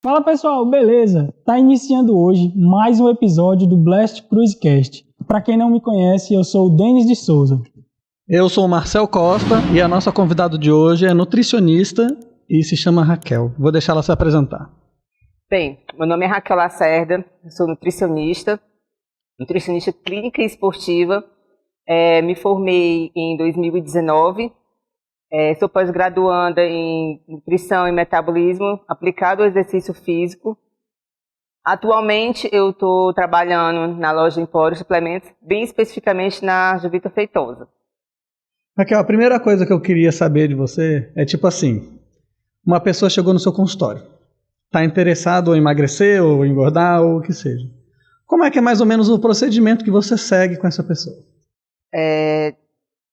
Fala pessoal, beleza? Tá iniciando hoje mais um episódio do Blast Cruisecast. Para quem não me conhece, eu sou o Denis de Souza. Eu sou o Marcel Costa e a nossa convidada de hoje é nutricionista e se chama Raquel. Vou deixar ela se apresentar. Bem, meu nome é Raquel Lacerda, sou nutricionista clínica e esportiva. Me formei em 2019. Sou pós-graduanda em nutrição e metabolismo aplicado ao exercício físico. Atualmente eu estou trabalhando na loja Empório Suplementos, bem especificamente na Jovita Feitosa. Raquel, a primeira coisa que eu queria saber de você é tipo assim, uma pessoa chegou no seu consultório, está interessado em emagrecer ou engordar ou o que seja. Como é que é mais ou menos o procedimento que você segue com essa pessoa?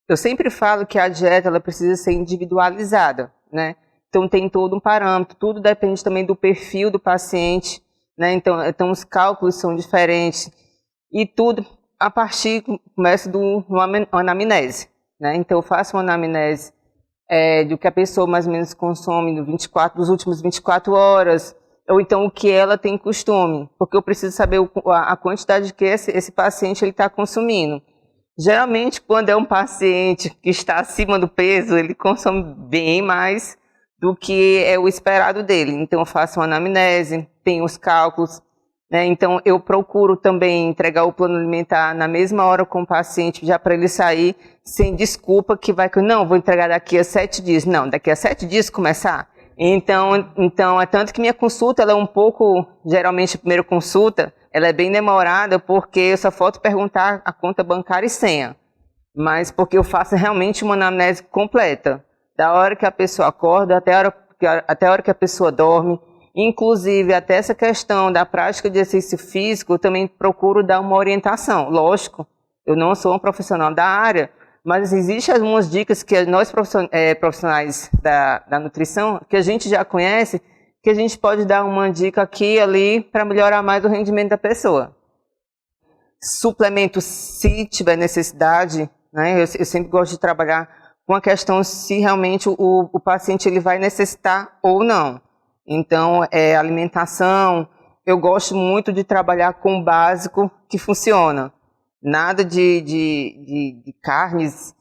Eu sempre falo que a dieta ela precisa ser individualizada, né? Então tem todo um parâmetro, tudo depende também do perfil do paciente, né? Então os cálculos são diferentes e tudo a partir começa uma anamnese, né? Então eu faço uma anamnese do que a pessoa mais ou menos consome nos últimos 24 horas, ou então o que ela tem costume, porque eu preciso saber a quantidade que esse paciente ele está consumindo. Geralmente, quando é um paciente que está acima do peso, ele consome bem mais do que é o esperado dele. Então, eu faço uma anamnese, tenho os cálculos, né? Então, eu procuro também entregar o plano alimentar na mesma hora com o paciente, já para ele sair sem desculpa não, vou entregar daqui a 7 dias. Não, daqui a 7 dias começar. Então, é tanto que minha consulta, ela é um pouco, geralmente a primeira consulta, ela é bem demorada porque eu só falta perguntar a conta bancária e senha. Mas porque eu faço realmente uma anamnese completa. Da hora que a pessoa acorda até a hora que a pessoa dorme. Inclusive, até essa questão da prática de exercício físico, eu também procuro dar uma orientação. Lógico, eu não sou um profissional da área, mas existem algumas dicas que nós profissionais da nutrição, que a gente já conhece, que a gente pode dar uma dica aqui e ali para melhorar mais o rendimento da pessoa. Suplemento, se tiver necessidade, né? Eu sempre gosto de trabalhar com a questão se realmente o paciente ele vai necessitar ou não. Então, alimentação, eu gosto muito de trabalhar com o básico que funciona. Nada de carnes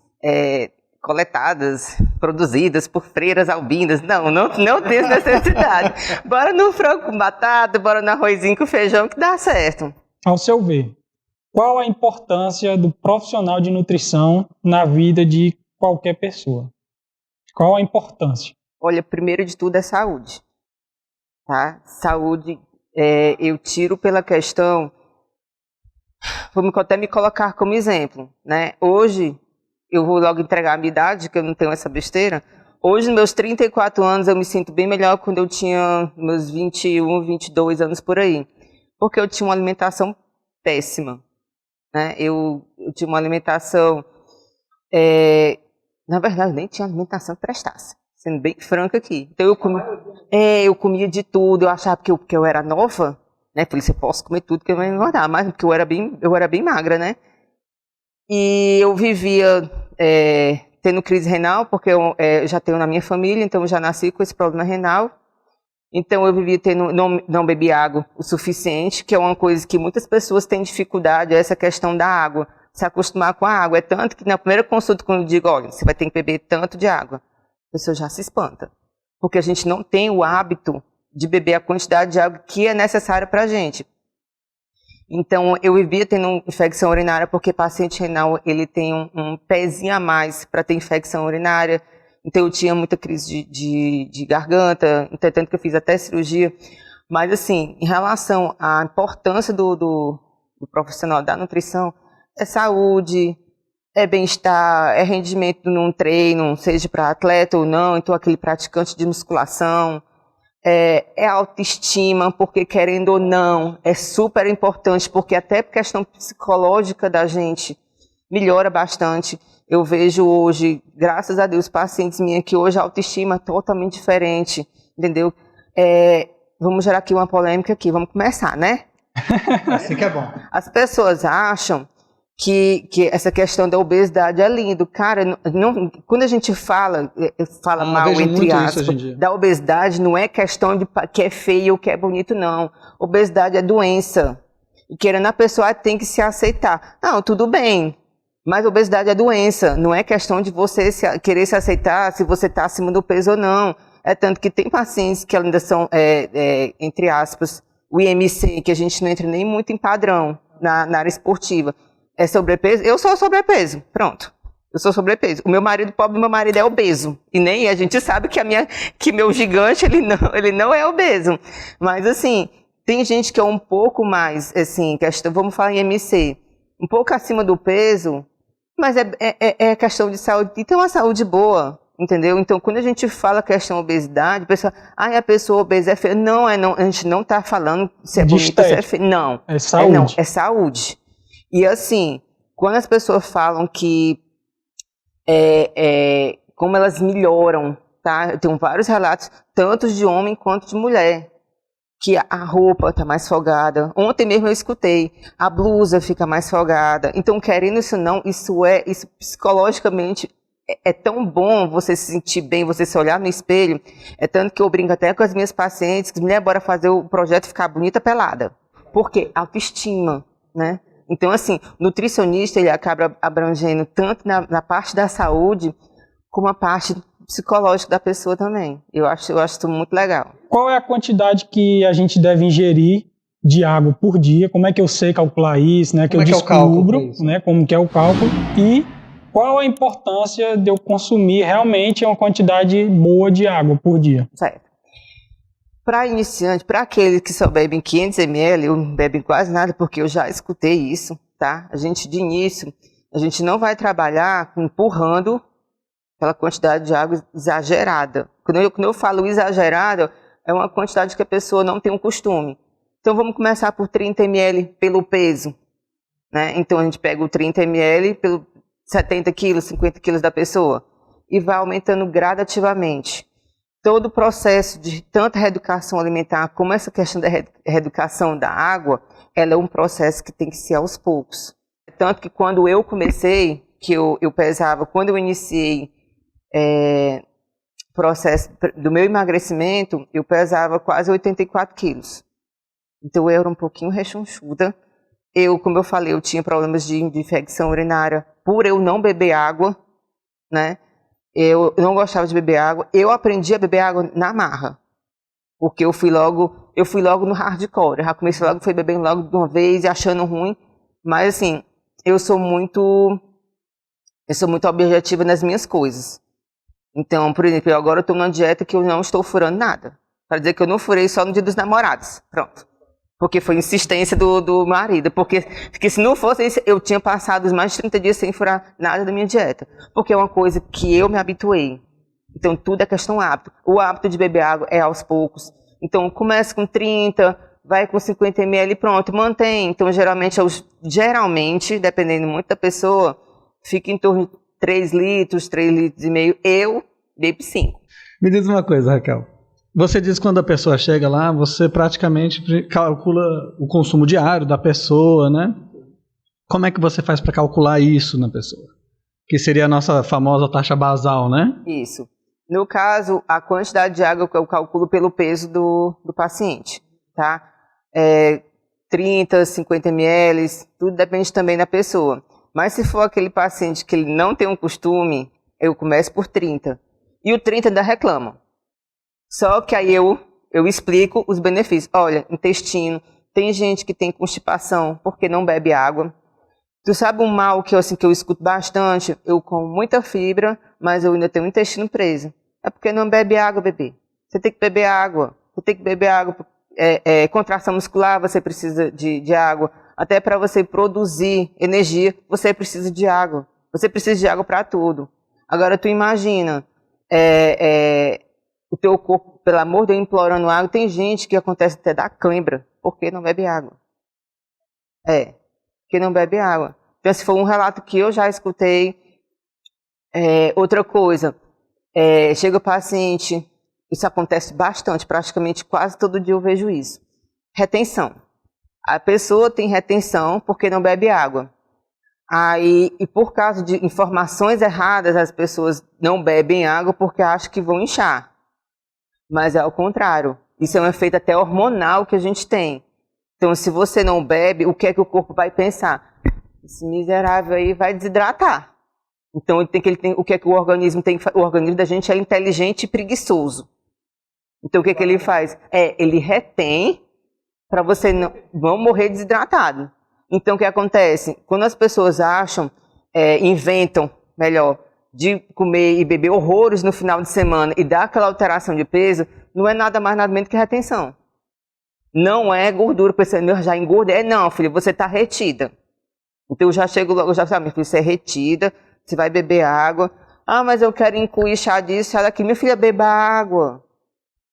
coletadas, produzidas por freiras albinas. Não tem necessidade. Bora no frango com batata, bora no arrozinho com feijão que dá certo. Ao seu ver, qual a importância do profissional de nutrição na vida de qualquer pessoa? Qual a importância? Olha, primeiro de tudo é saúde. Tá? Saúde, eu tiro pela questão, vou até me colocar como exemplo, né? Hoje, eu vou logo entregar a minha idade, que eu não tenho essa besteira. Hoje, nos meus 34 anos, eu me sinto bem melhor quando eu tinha meus 21, 22 anos por aí. Porque eu tinha uma alimentação péssima, né? Eu tinha uma alimentação, na verdade, eu nem tinha alimentação que prestasse. Sendo bem franca aqui. Então eu comia de tudo, eu achava que eu era nova, né? Falei, você posso comer tudo que eu não vou engordar, mas porque eu era bem magra, né? E eu vivia tendo crise renal, porque eu já tenho na minha família, então eu já nasci com esse problema renal. Então eu vivia não bebi água o suficiente, que é uma coisa que muitas pessoas têm dificuldade, essa questão da água, se acostumar com a água. É tanto que na primeira consulta, quando eu digo, olha, você vai ter que beber tanto de água, a pessoa já se espanta, porque a gente não tem o hábito de beber a quantidade de água que é necessária para a gente. Então, eu vivia tendo infecção urinária, porque paciente renal, ele tem um pezinho a mais para ter infecção urinária, então eu tinha muita crise de garganta, tanto que eu fiz até cirurgia. Mas, assim, em relação à importância do profissional da nutrição, é saúde, é bem-estar, é rendimento num treino, seja para atleta ou não, então aquele praticante de musculação, é autoestima, porque querendo ou não, é super importante, porque até a questão psicológica da gente melhora bastante. Eu vejo hoje, graças a Deus, pacientes minhas que hoje a autoestima é totalmente diferente, entendeu? Vamos gerar aqui uma polêmica aqui, vamos começar, né? Assim que é bom. As pessoas acham que essa questão da obesidade é lindo. Cara, quando a gente fala mal, entre aspas, da obesidade, não é questão de que é feio ou que é bonito, não. Obesidade é doença. E querendo a pessoa tem que se aceitar. Não, tudo bem, mas obesidade é doença. Não é questão de você querer se aceitar se você está acima do peso ou não. É tanto que tem pacientes que ainda são, entre aspas, o IMC, que a gente não entra nem muito em padrão na área esportiva. É sobrepeso? Eu sou sobrepeso, pronto. Eu sou sobrepeso. O meu marido pobre, meu marido é obeso. E nem a gente sabe que meu gigante, ele não é obeso. Mas assim, tem gente que é um pouco mais, assim, vamos falar em IMC, um pouco acima do peso, mas é questão de saúde. E tem uma saúde boa, entendeu? Então, quando a gente fala questão de obesidade, a pessoa, a pessoa obesa é feia. Não, a gente não está falando se é bonita ou se é feia. Não. É saúde. É saúde. E assim, quando as pessoas falam que como elas melhoram, tá? Eu tenho vários relatos, tanto de homem quanto de mulher, que a roupa está mais folgada. Ontem mesmo eu escutei, a blusa fica mais folgada. Então, querendo isso não, isso psicologicamente é tão bom você se sentir bem, você se olhar no espelho. É tanto que eu brinco até com as minhas pacientes, que mulher, bora fazer o projeto ficar bonita pelada. Por quê? Autoestima, né? Então, assim, o nutricionista, ele acaba abrangendo tanto na parte da saúde, como a parte psicológica da pessoa também. Eu acho isso muito legal. Qual é a quantidade que a gente deve ingerir de água por dia? Como é que eu sei calcular isso, né? Que eu descubro, né? Como que é o cálculo? E qual a importância de eu consumir realmente uma quantidade boa de água por dia? Certo. Para iniciante, para aqueles que só bebem 500 ml, eu não bebem quase nada, porque eu já escutei isso, tá? De início, a gente não vai trabalhar empurrando aquela quantidade de água exagerada. Quando eu falo exagerada, é uma quantidade que a pessoa não tem um costume. Então, vamos começar por 30 ml pelo peso, né? Então, a gente pega o 30 ml pelo 70 quilos, 50 quilos da pessoa e vai aumentando gradativamente. Todo o processo de tanto reeducação alimentar como essa questão da reeducação da água, ela é um processo que tem que ser aos poucos. Tanto que quando eu comecei, que eu pesava, quando eu iniciei o processo do meu emagrecimento, eu pesava quase 84 quilos. Então eu era um pouquinho rechonchuda. Como eu falei, eu tinha problemas de infecção urinária por eu não beber água, né? Eu não gostava de beber água. Eu aprendi a beber água na marra. Porque eu fui logo no hardcore. Eu já comecei logo, fui bebendo logo de uma vez e achando ruim. Mas assim, eu sou muito objetiva nas minhas coisas. Então, por exemplo, agora eu estou numa dieta que eu não estou furando nada. Para dizer que eu não furei só no dia dos namorados. Pronto. Porque foi insistência do marido. Porque se não fosse isso, eu tinha passado os mais de 30 dias sem furar nada da minha dieta. Porque é uma coisa que eu me habituei. Então, tudo é questão hábito. O hábito de beber água é aos poucos. Então, começa com 30, vai com 50 ml e pronto, mantém. Então, geralmente, dependendo muito da pessoa, fica em torno de 3 litros, 3 litros e meio. Eu bebo 5. Me diz uma coisa, Raquel. Você diz que quando a pessoa chega lá, você praticamente calcula o consumo diário da pessoa, né? Como é que você faz para calcular isso na pessoa? Que seria a nossa famosa taxa basal, né? Isso. No caso, a quantidade de água que eu calculo pelo peso do paciente, tá? 30, 50 ml, tudo depende também da pessoa. Mas se for aquele paciente que ele não tem um costume, eu começo por 30. E o 30 ainda reclama. Só que aí eu explico os benefícios. Olha, intestino, tem gente que tem constipação porque não bebe água. Tu sabe um mal que eu escuto bastante? Eu como muita fibra, mas eu ainda tenho o intestino preso. É porque não bebe água, bebê. Você tem que beber água. Você tem que beber água. Contração muscular, você precisa de água. Até para você produzir energia, você precisa de água. Você precisa de água para tudo. Agora, tu imagina... o teu corpo, pelo amor de Deus, implorando água. Tem gente que acontece até dar cãibra, porque não bebe água. Porque não bebe água. Então, esse foi um relato que eu já escutei. Outra coisa, chega o paciente, isso acontece bastante, praticamente quase todo dia eu vejo isso. Retenção. A pessoa tem retenção porque não bebe água. Aí, e por causa de informações erradas, as pessoas não bebem água porque acham que vão inchar. Mas é ao contrário. Isso é um efeito até hormonal que a gente tem. Então, se você não bebe, o que é que o corpo vai pensar? Esse miserável aí vai desidratar. Então, o que é que o organismo tem? O organismo da gente é inteligente e preguiçoso. Então, o que é que ele faz? Ele retém para você não morrer desidratado. Então, o que acontece? Quando as pessoas inventam, melhor, de comer e beber horrores no final de semana e dar aquela alteração de peso, não é nada mais nada menos que retenção. Não é gordura, pensando, eu já engordei. Não, filha, você está retida. Então eu já chego logo, minha filha, você é retida, você vai beber água. Ah, mas eu quero incluir chá disso, chá daqui. Minha filha, beba água.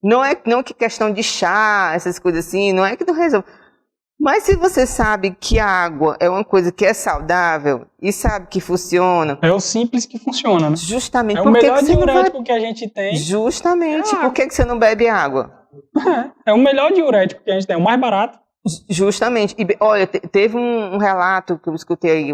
Não é que questão de chá, essas coisas assim, não é que não resolve. Mas se você sabe que a água é uma coisa que é saudável e sabe que funciona... É o simples que funciona, né? Justamente. É o melhor diurético que a gente tem. Justamente. Por que você não bebe água? É o melhor diurético que a gente tem, o mais barato. Justamente. E, olha, teve um relato que eu escutei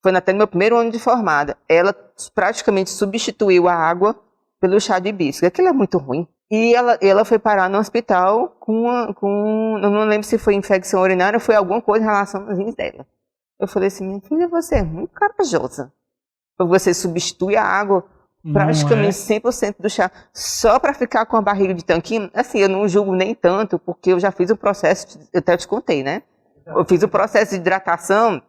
foi até no meu primeiro ano de formada. Ela praticamente substituiu a água pelo chá de hibisco. Aquilo é muito ruim. E ela foi parar no hospital eu não lembro se foi infecção urinária ou foi alguma coisa em relação aos rins dela. Eu falei assim, minha filha, você é muito corajosa. Você substitui a água, praticamente 100% do chá, só para ficar com a barriga de tanquinho. Assim, eu não julgo nem tanto, porque eu já fiz o processo, eu até te contei, né? Eu fiz o processo de hidratação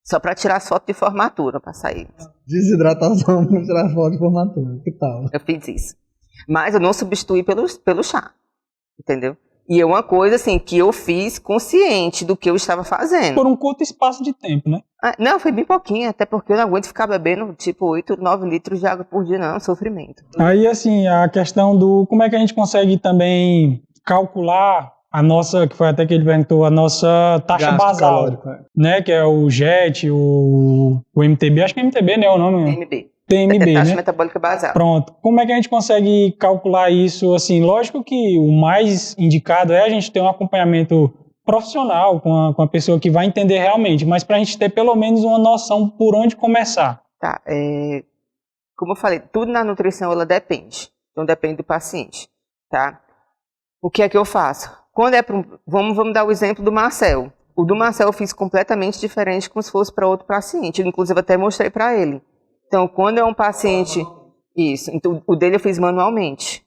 só para tirar as fotos de formatura, para sair. Desidratação para tirar foto de formatura, que tal? Eu fiz isso. Mas eu não substituí pelo chá, entendeu? E é uma coisa assim que eu fiz consciente do que eu estava fazendo. Por um curto espaço de tempo, né? Não, foi bem pouquinho, até porque eu não aguento ficar bebendo tipo 8, 9 litros de água por dia, não, é um sofrimento. Aí assim, a questão do como é que a gente consegue também calcular a nossa, que foi até que ele perguntou, a nossa taxa gasto basal, calórico, né? Que é o JET, o MTB, acho que é MTB, né, o nome? TMB, taxa né? metabólica basal. Pronto. Como é que a gente consegue calcular isso? Assim, lógico que o mais indicado é a gente ter um acompanhamento profissional com a pessoa que vai entender realmente, mas para a gente ter pelo menos uma noção por onde começar. Tá, como eu falei, tudo na nutrição ela depende. Então depende do paciente, tá? O que é que eu faço? Quando vamos dar o exemplo do Marcel. O do Marcel eu fiz completamente diferente como se fosse para outro paciente. Eu, inclusive, até mostrei para ele. Então, quando é um paciente... Isso. Então, o dele eu fiz manualmente.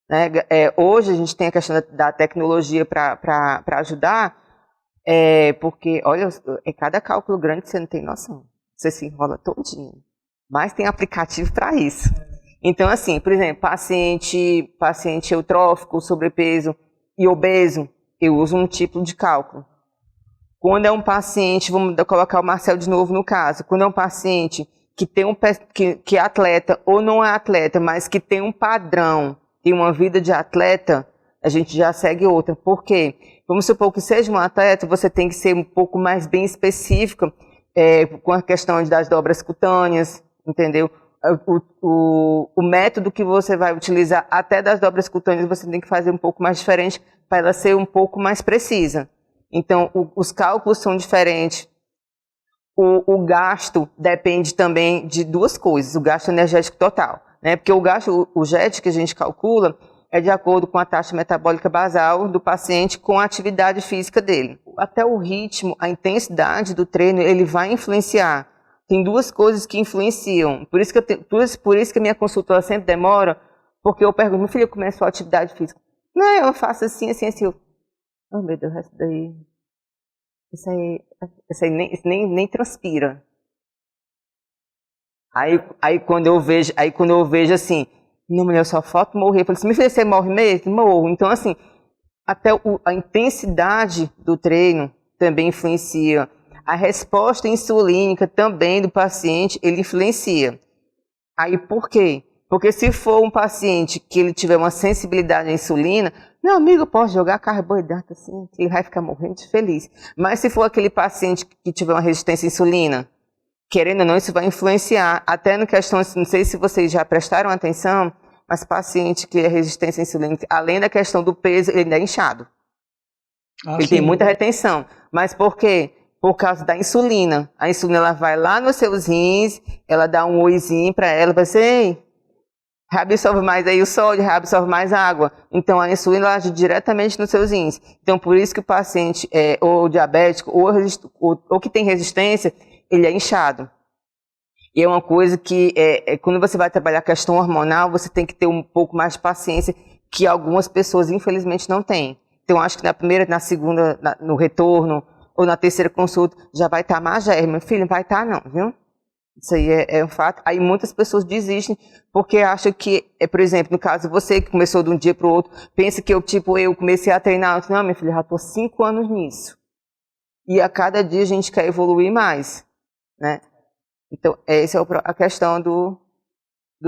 Né? Hoje a gente tem a questão da tecnologia para ajudar, porque, olha, cada cálculo grande que você não tem noção. Você se enrola todinho. Mas tem aplicativo para isso. Então, assim, por exemplo, paciente eutrófico, sobrepeso e obeso, eu uso um tipo de cálculo. Quando é um paciente, vamos colocar o Marcel de novo no caso, quando é um paciente que tem que é atleta ou não é atleta, mas que tem um padrão, tem uma vida de atleta, a gente já segue outra. Por quê? Vamos supor que seja um atleta, você tem que ser um pouco mais bem específica com a questão das dobras cutâneas, entendeu? O método que você vai utilizar até das dobras cutâneas você tem que fazer um pouco mais diferente para ela ser um pouco mais precisa. Então, os cálculos são diferentes. O gasto depende também de duas coisas, o gasto energético total, né? Porque o JET que a gente calcula é de acordo com a taxa metabólica basal do paciente com a atividade física dele. Até o ritmo, a intensidade do treino, ele vai influenciar. Tem duas coisas que influenciam. Por isso que a minha consulta sempre demora, porque eu pergunto, meu filho, começou a atividade física? Não, eu faço assim. Oh, meu Deus, isso daí... Isso aí nem transpira. Aí quando eu vejo assim, não, mulher, só falta morrer. Eu falei assim, meu filho, você morre mesmo? Morro. Então, assim, até a intensidade do treino também influencia. A resposta insulínica também do paciente, ele influencia. Aí, por quê? Porque se for um paciente que ele tiver uma sensibilidade à insulina, meu amigo, eu posso jogar carboidrato assim, que ele vai ficar morrendo de feliz. Mas se for aquele paciente que tiver uma resistência à insulina, querendo ou não, isso vai influenciar. Até na questão, não sei se vocês já prestaram atenção, mas paciente que é resistência à insulina, além da questão do peso, ele ainda é inchado. Ele tem muita retenção. Mas por quê? por causa da insulina. A insulina ela vai lá nos seus rins, ela dá um oizinho para ela, vai ser, reabsorve mais aí o sódio, reabsorve mais água. Então a insulina ela age diretamente nos seus rins. Então por isso que o paciente ou diabético ou que tem resistência, ele é inchado. E é uma coisa que quando você vai trabalhar a questão hormonal, você tem que ter um pouco mais de paciência, que algumas pessoas infelizmente não têm. Então acho que na primeira, na segunda, no retorno, ou na terceira consulta, já vai estar magérrima. Meu filho, não vai estar não, viu? Isso aí é um fato. Aí muitas pessoas desistem, porque acham que, por exemplo, no caso você que começou de um dia para o outro, pensa que eu comecei a treinar, eu disse, não, meu filho, eu já estou 5 anos nisso. E a cada dia a gente quer evoluir mais, né? Então, essa é a questão do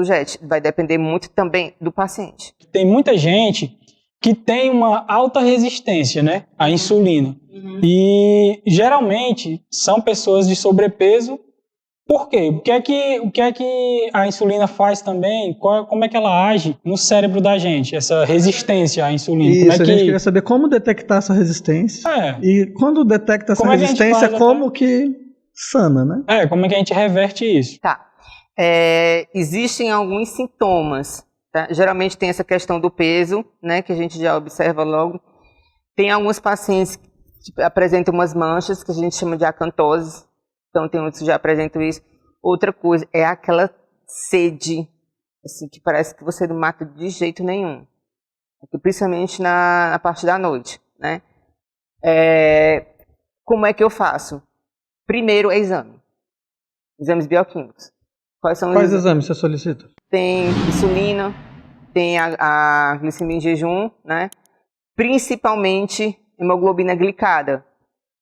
JET. Vai depender muito também do paciente. Tem muita gente que tem uma alta resistência, né, à insulina. E geralmente são pessoas de sobrepeso. Por quê? O que é que a insulina faz também? Como é que ela age no cérebro da gente, essa resistência à insulina? Isso, a gente queria saber como detectar essa resistência. E quando detecta essa resistência, como que sana, né? Como é que a gente reverte isso? Tá. Existem alguns sintomas. Tá? Geralmente tem essa questão do peso, né, que a gente já observa logo. Tem alguns pacientes que apresentam umas manchas que a gente chama de acantose. Então tem outros que já apresentam isso. Outra coisa é aquela sede, assim, que parece que você não mata de jeito nenhum. Principalmente na parte da noite, né? Como é que eu faço? Primeiro é exames bioquímicos. Quais exames você solicita? Tem insulina, tem a glicemia em jejum, né? Principalmente hemoglobina glicada,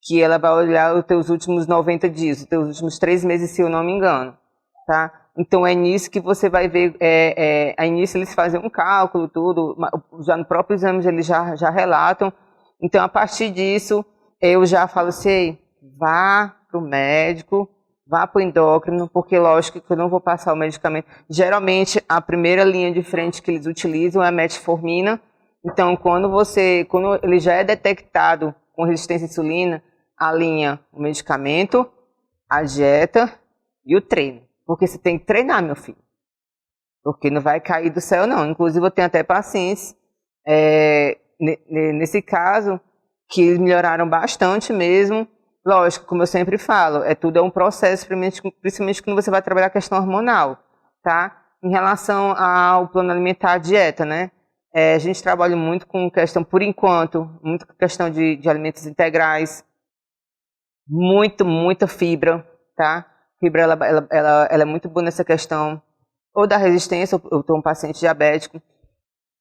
que ela vai olhar os teus últimos 90 dias, os teus últimos 3 meses, se eu não me engano, tá? Então é nisso que você vai ver, a início eles fazem um cálculo, tudo, já no próprio exame eles já relatam. Então a partir disso, eu já falo assim, vá para o médico, vá para o endócrino, porque lógico que eu não vou passar o medicamento. Geralmente, a primeira linha de frente que eles utilizam é a metformina. Então, quando ele já é detectado com resistência à insulina, alinha o medicamento, a dieta e o treino. Porque você tem que treinar, meu filho. Porque não vai cair do céu, não. Inclusive, eu tenho até pacientes, nesse caso, que eles melhoraram bastante mesmo. Lógico, como eu sempre falo, tudo é um processo, principalmente quando você vai trabalhar a questão hormonal, tá? Em relação ao plano alimentar, a dieta, né? A gente trabalha muito com questão, por enquanto, muito com questão de alimentos integrais, muita fibra, tá? Fibra, ela é muito boa nessa questão, ou da resistência, eu estou um paciente diabético.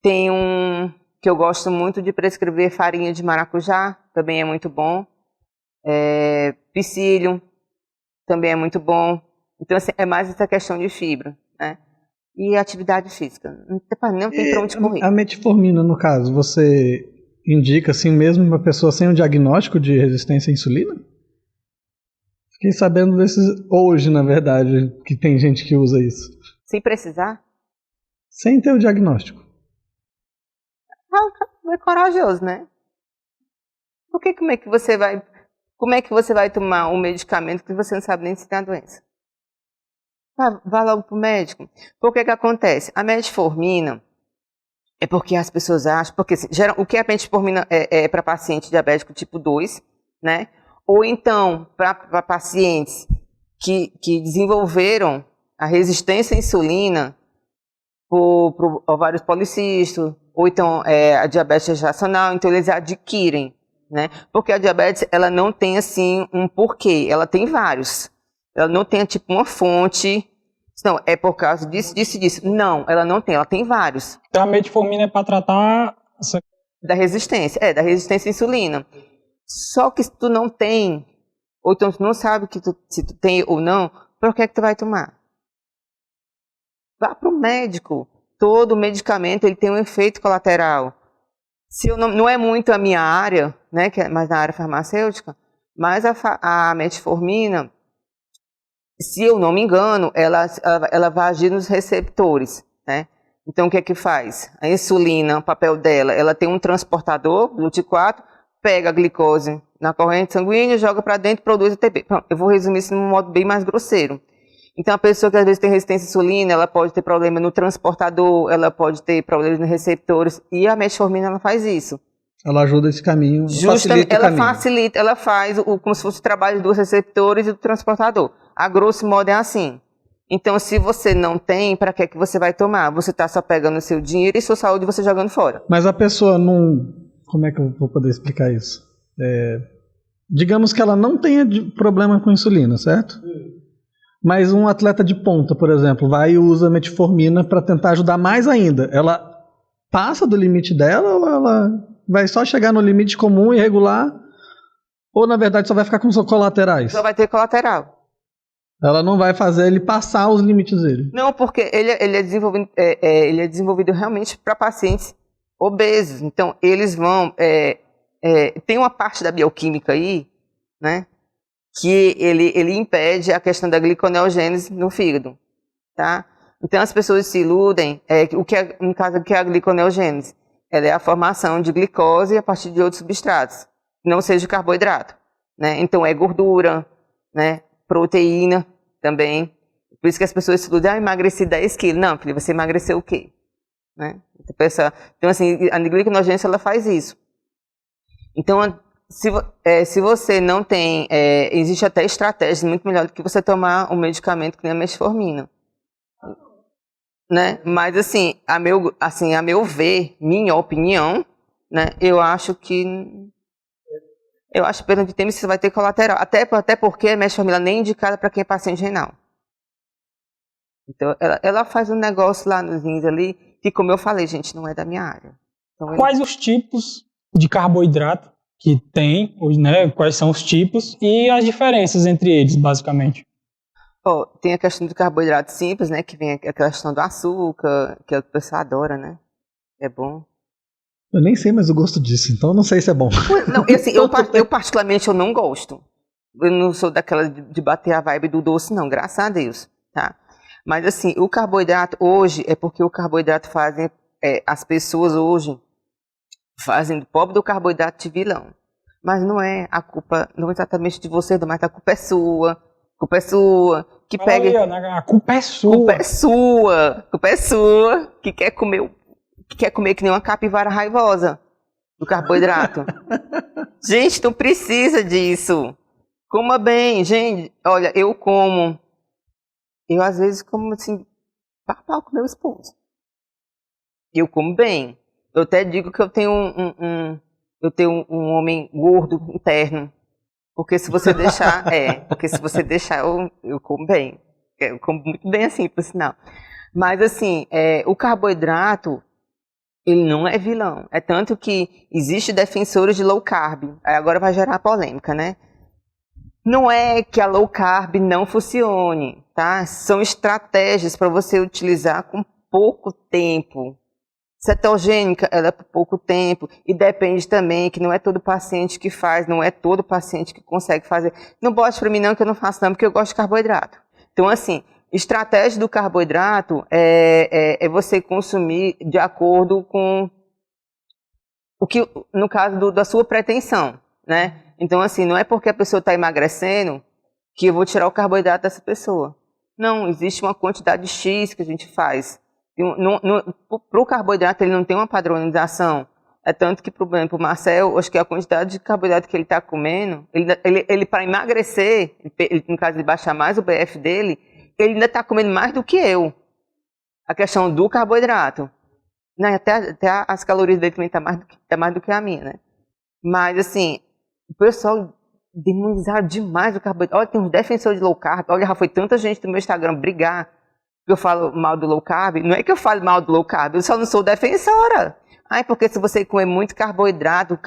Tem um que eu gosto muito de prescrever, farinha de maracujá, também é muito bom. Psyllium também é muito bom. Então, assim, é mais essa questão de fibra, né? E atividade física. Não tem pra onde correr. A metformina, no caso, você indica assim mesmo uma pessoa sem um diagnóstico de resistência à insulina? Fiquei sabendo desses hoje, na verdade, que tem gente que usa isso. Sem precisar? Sem ter o diagnóstico. É corajoso, né? Porque como é que você vai tomar um medicamento que você não sabe nem se tem a doença? Vá logo para o médico. Por que acontece? A metformina é porque as pessoas acham... Porque assim, o que a metformina é para paciente diabético tipo 2, né? Ou então para pacientes que desenvolveram a resistência à insulina por ovários policísticos, ou então a diabetes gestacional, então eles adquirem, né? Porque a diabetes, ela não tem assim um porquê, ela tem vários. Ela não tem tipo uma fonte, não, é por causa disso. Não, ela não tem, ela tem vários. Então a metformina é para tratar da resistência à insulina. Só que se tu não tem, ou então tu não sabe se tu tem ou não, por que tu vai tomar? Vá para o médico. Todo medicamento ele tem um efeito colateral. Se eu não é muito a minha área, né, que é mais na área farmacêutica, mas a metformina, se eu não me engano, ela vai agir nos receptores, né? Então o que é que faz? A insulina, o papel dela, ela tem um transportador, GLUT4, pega a glicose na corrente sanguínea, joga para dentro, produz ATP. Eu vou resumir isso num modo bem mais grosseiro. Então, a pessoa que às vezes tem resistência à insulina, ela pode ter problema no transportador, ela pode ter problemas nos receptores, e a metformina, ela faz isso. Ela ajuda esse caminho, facilita o caminho. Facilita, ela faz como se fosse o trabalho dos receptores e do transportador. A grosso modo é assim. Então, se você não tem, para que você vai tomar? Você está só pegando o seu dinheiro e sua saúde você jogando fora. Mas a pessoa não... Como é que eu vou poder explicar isso? Digamos que ela não tenha problema com insulina, certo? Mas um atleta de ponta, por exemplo, vai e usa metformina para tentar ajudar mais ainda. Ela passa do limite dela ou ela vai só chegar no limite comum e regular? Ou, na verdade, só vai ficar com colaterais? Só vai ter colateral. Ela não vai fazer ele passar os limites dele. Não, porque ele é desenvolvido realmente para pacientes obesos. Então, eles vão... tem uma parte da bioquímica aí, né, que ele impede a questão da gliconeogênese no fígado, tá? Então, as pessoas se iludem, no caso, o que é a gliconeogênese? Ela é a formação de glicose a partir de outros substratos, não seja carboidrato, né? Então, é gordura, né, proteína também. Por isso que as pessoas se iludem, emagreci 10 quilos. Não, filho, você emagreceu o quê? Né? Então, assim, a gliconeogênese, ela faz isso. Então, se você não tem... existe até estratégias muito melhor do que você tomar um medicamento que nem a metformina. Né? Mas, assim, a meu ver, minha opinião, né, eu acho que perante o tempo você vai ter colateral. Até porque a metformina nem é indicada para quem é paciente renal. Então, ela faz um negócio lá nos rins ali, que, como eu falei, gente, não é da minha área. Então, quais os tipos de carboidrato que tem, né? Quais são os tipos e as diferenças entre eles, basicamente? Tem a questão do carboidrato simples, né? Que vem a questão do açúcar, que o pessoal adora, né? É bom. Eu nem sei mais o gosto disso, então não sei se é bom. Não, assim, eu particularmente eu não gosto. Eu não sou daquela de bater a vibe do doce, não, graças a Deus, tá? Mas assim, o carboidrato hoje é porque o carboidrato fazem, as pessoas hoje fazem do pobre do carboidrato de vilão. Mas não é a culpa, não é exatamente de você, mas a culpa é sua. A culpa é sua. Que pega. A culpa é sua. Culpa é sua. Culpa é sua. Que quer comer que nem uma capivara raivosa do carboidrato. Gente, não precisa disso. Coma bem, gente. Olha, eu às vezes como assim, papau com meu esposo. Eu como bem. Eu até digo que eu tenho um homem gordo interno. Porque se você deixar, eu como bem. Eu como muito bem assim, por sinal. Mas assim, o carboidrato, ele não é vilão. É tanto que existe defensores de low carb. Aí agora vai gerar polêmica, né? Não é que a low carb não funcione, tá? São estratégias para você utilizar com pouco tempo. Cetogênica, ela é por pouco tempo, e depende também que não é todo paciente que faz, não é todo paciente que consegue fazer. Não bote para mim não, que eu não faço não, porque eu gosto de carboidrato. Então, assim, estratégia do carboidrato é você consumir de acordo com o que, no caso da sua pretensão, né? Então, assim, não é porque a pessoa está emagrecendo que eu vou tirar o carboidrato dessa pessoa. Não, existe uma quantidade X que a gente faz. Para o carboidrato, ele não tem uma padronização. É tanto que, por exemplo, o Marcel, acho que a quantidade de carboidrato que ele está comendo, ele para emagrecer, no caso de baixar mais o BF dele, ele ainda está comendo mais do que eu. A questão do carboidrato. Né? Até as calorias dele também tá mais do que a minha, né? Mas, assim, o pessoal demonizaram demais o carboidrato. Olha, tem uns defensores de low carb. Olha, já foi tanta gente no meu Instagram brigar que eu falo mal do low carb. Não é que eu falo mal do low carb, eu só não sou defensora. Ai, porque se você comer muito carboidrato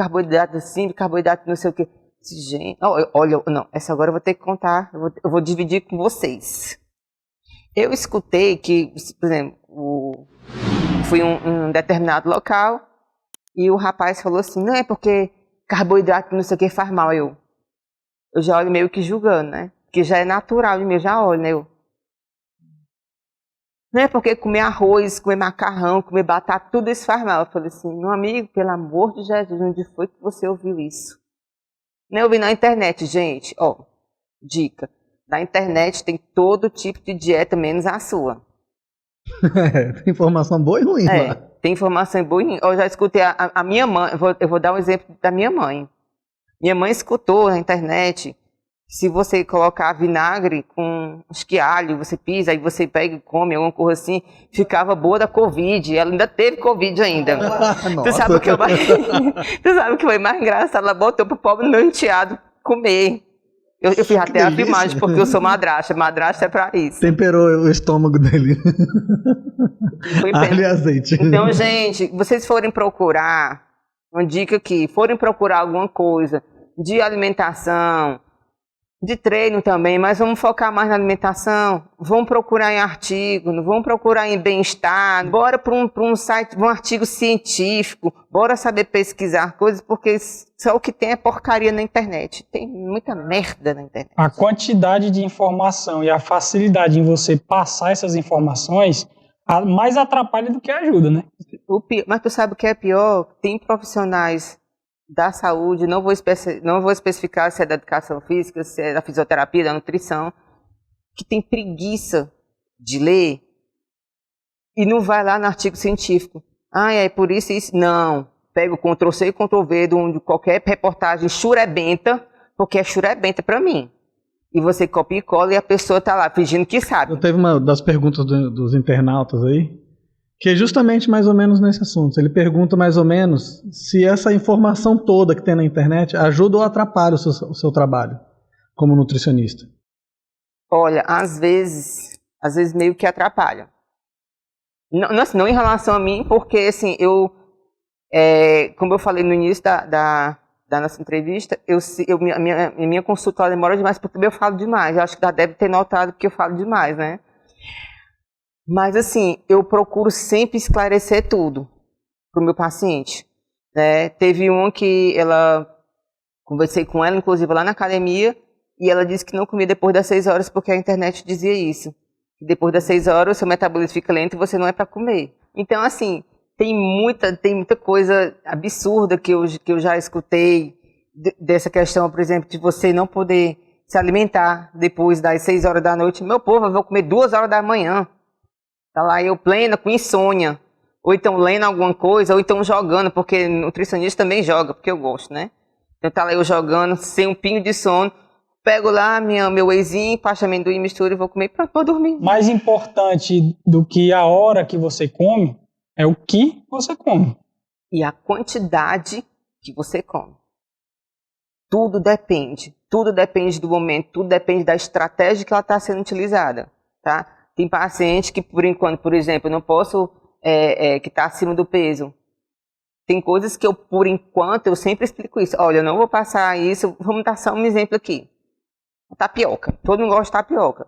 assim, carboidrato não sei o quê. Gente, olha, não, essa agora eu vou ter que contar, eu vou dividir com vocês. Eu escutei que, por exemplo, fui em um determinado local e o rapaz falou assim, não é porque carboidrato não sei o que faz mal. Eu já olho meio que julgando, né? Que já é natural de mim, eu já olho, né? Não é porque comer arroz, comer macarrão, comer batata, tudo isso faz mal. Eu falei assim, meu amigo, pelo amor de Jesus, onde foi que você ouviu isso? Eu vi na internet, gente, ó, dica. Na internet tem todo tipo de dieta, menos a sua. Tem informação boa e ruim lá. Tem informação boa e ruim. Eu já escutei a minha mãe, eu vou dar um exemplo da minha mãe. Minha mãe escutou na internet, se você colocar vinagre com, acho que alho, você pisa, aí você pega e come, alguma coisa assim, ficava boa da Covid. Ela ainda teve Covid ainda. Tu sabe o que foi mais engraçado? Ela botou pro pobre meu enteado comer. Eu fiz até a filmagem, porque eu sou madrasta. Madrasta é pra isso. Temperou o estômago dele. Alho e azeite. Então, gente, vocês forem procurar, uma dica aqui, forem procurar alguma coisa de alimentação, de treino também, mas vamos focar mais na alimentação, vamos procurar em artigo, vamos procurar em bem-estar, bora para um site, um artigo científico, bora saber pesquisar coisas, porque só o que tem é porcaria na internet, tem muita merda na internet. A quantidade de informação e a facilidade em você passar essas informações mais atrapalha do que ajuda, né? Mas tu sabe o que é pior? Tem profissionais da saúde, não vou especificar se é da educação física, se é da fisioterapia, da nutrição, que tem preguiça de ler e não vai lá no artigo científico. É por isso e isso. Não. Pega o Ctrl+C e Ctrl+V de qualquer reportagem churebenta, porque é churebenta para mim. E você copia e cola e a pessoa tá lá fingindo que sabe. Teve uma das perguntas dos internautas aí, que é justamente mais ou menos nesse assunto. Ele pergunta mais ou menos se essa informação toda que tem na internet ajuda ou atrapalha o seu trabalho como nutricionista. Olha, às vezes meio que atrapalha. Não em relação a mim, porque assim, como eu falei no início da nossa entrevista, minha consulta demora demais porque eu falo demais. Eu acho que já deve ter notado que eu falo demais, né? Mas assim, eu procuro sempre esclarecer tudo para o meu paciente. Né? Teve uma que conversei com ela, inclusive lá na academia, e ela disse que não comia depois das 6 horas porque a internet dizia isso. Depois das 6 horas o seu metabolismo fica lento e você não é para comer. Então assim, tem muita coisa absurda que eu já escutei dessa questão, por exemplo, de você não poder se alimentar depois das 6 horas da noite. Meu povo, eu vou comer 2 horas da manhã. Tá lá eu plena, com insônia, ou então lendo alguma coisa, ou então jogando, porque nutricionista também joga, porque eu gosto, né? Então tá lá eu jogando, sem um pingo de sono, pego lá meu wheyzinho, pasta amendoim, misturo e vou comer pra dormir. Mais importante do que a hora que você come, é o que você come. E a quantidade que você come. Tudo depende do momento, tudo depende da estratégia que ela está sendo utilizada, tá? Tem paciente que, por enquanto, por exemplo, eu não posso, que está acima do peso. Tem coisas que por enquanto, eu sempre explico isso. Olha, eu não vou passar isso, vamos dar só um exemplo aqui. Tapioca. Todo mundo gosta de tapioca.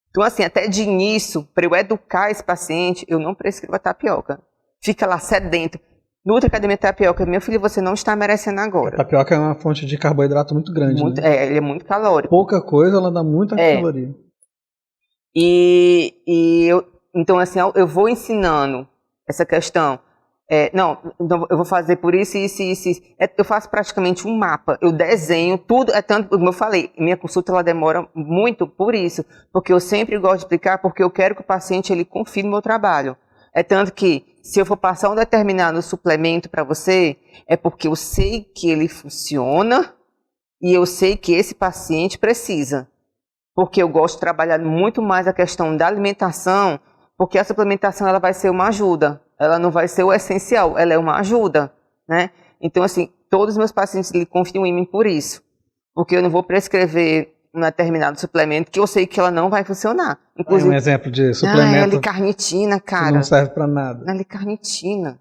Então, assim, até de início, para eu educar esse paciente, eu não prescrevo a tapioca. Fica lá sedento. Nutra Academia Tapioca, meu filho, você não está merecendo agora. A tapioca é uma fonte de carboidrato muito grande, né? Ele é muito calórico. Pouca coisa, ela dá muita caloria. Então, assim, eu vou ensinando essa questão. Então eu vou fazer por isso. Eu faço praticamente um mapa. Eu desenho tudo. Tanto, como eu falei, minha consulta ela demora muito por isso. Porque eu sempre gosto de explicar, porque eu quero que o paciente ele confie no meu trabalho. É tanto que, se eu for passar um determinado suplemento para você, é porque eu sei que ele funciona e eu sei que esse paciente precisa. Porque eu gosto de trabalhar muito mais a questão da alimentação, porque a suplementação ela vai ser uma ajuda, ela não vai ser o essencial, ela é uma ajuda, né? Então, assim, todos os meus pacientes confiam em mim por isso, porque eu não vou prescrever um determinado suplemento que eu sei que ela não vai funcionar. Inclusive, um exemplo de suplemento é L-carnitina, cara. Que não serve para nada. L-carnitina.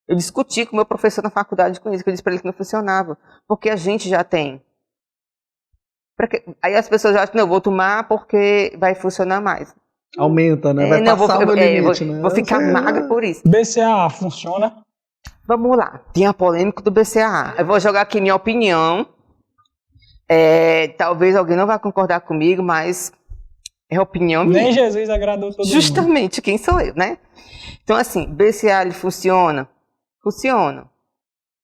Eu discuti com o meu professor na faculdade com isso, que eu disse para ele que não funcionava, porque a gente já tem. Aí as pessoas acham que não, eu vou tomar porque vai funcionar mais. Aumenta, né? Vai passar o limite, né? Vou ficar magra por isso. BCAA funciona? Vamos lá. Tem a polêmica do BCAA. Eu vou jogar aqui minha opinião. Talvez alguém não vá concordar comigo, mas é opinião minha. Nem Jesus agradou todo mundo. Justamente, quem sou eu, né? Então, assim, BCAA ele funciona? Funciona.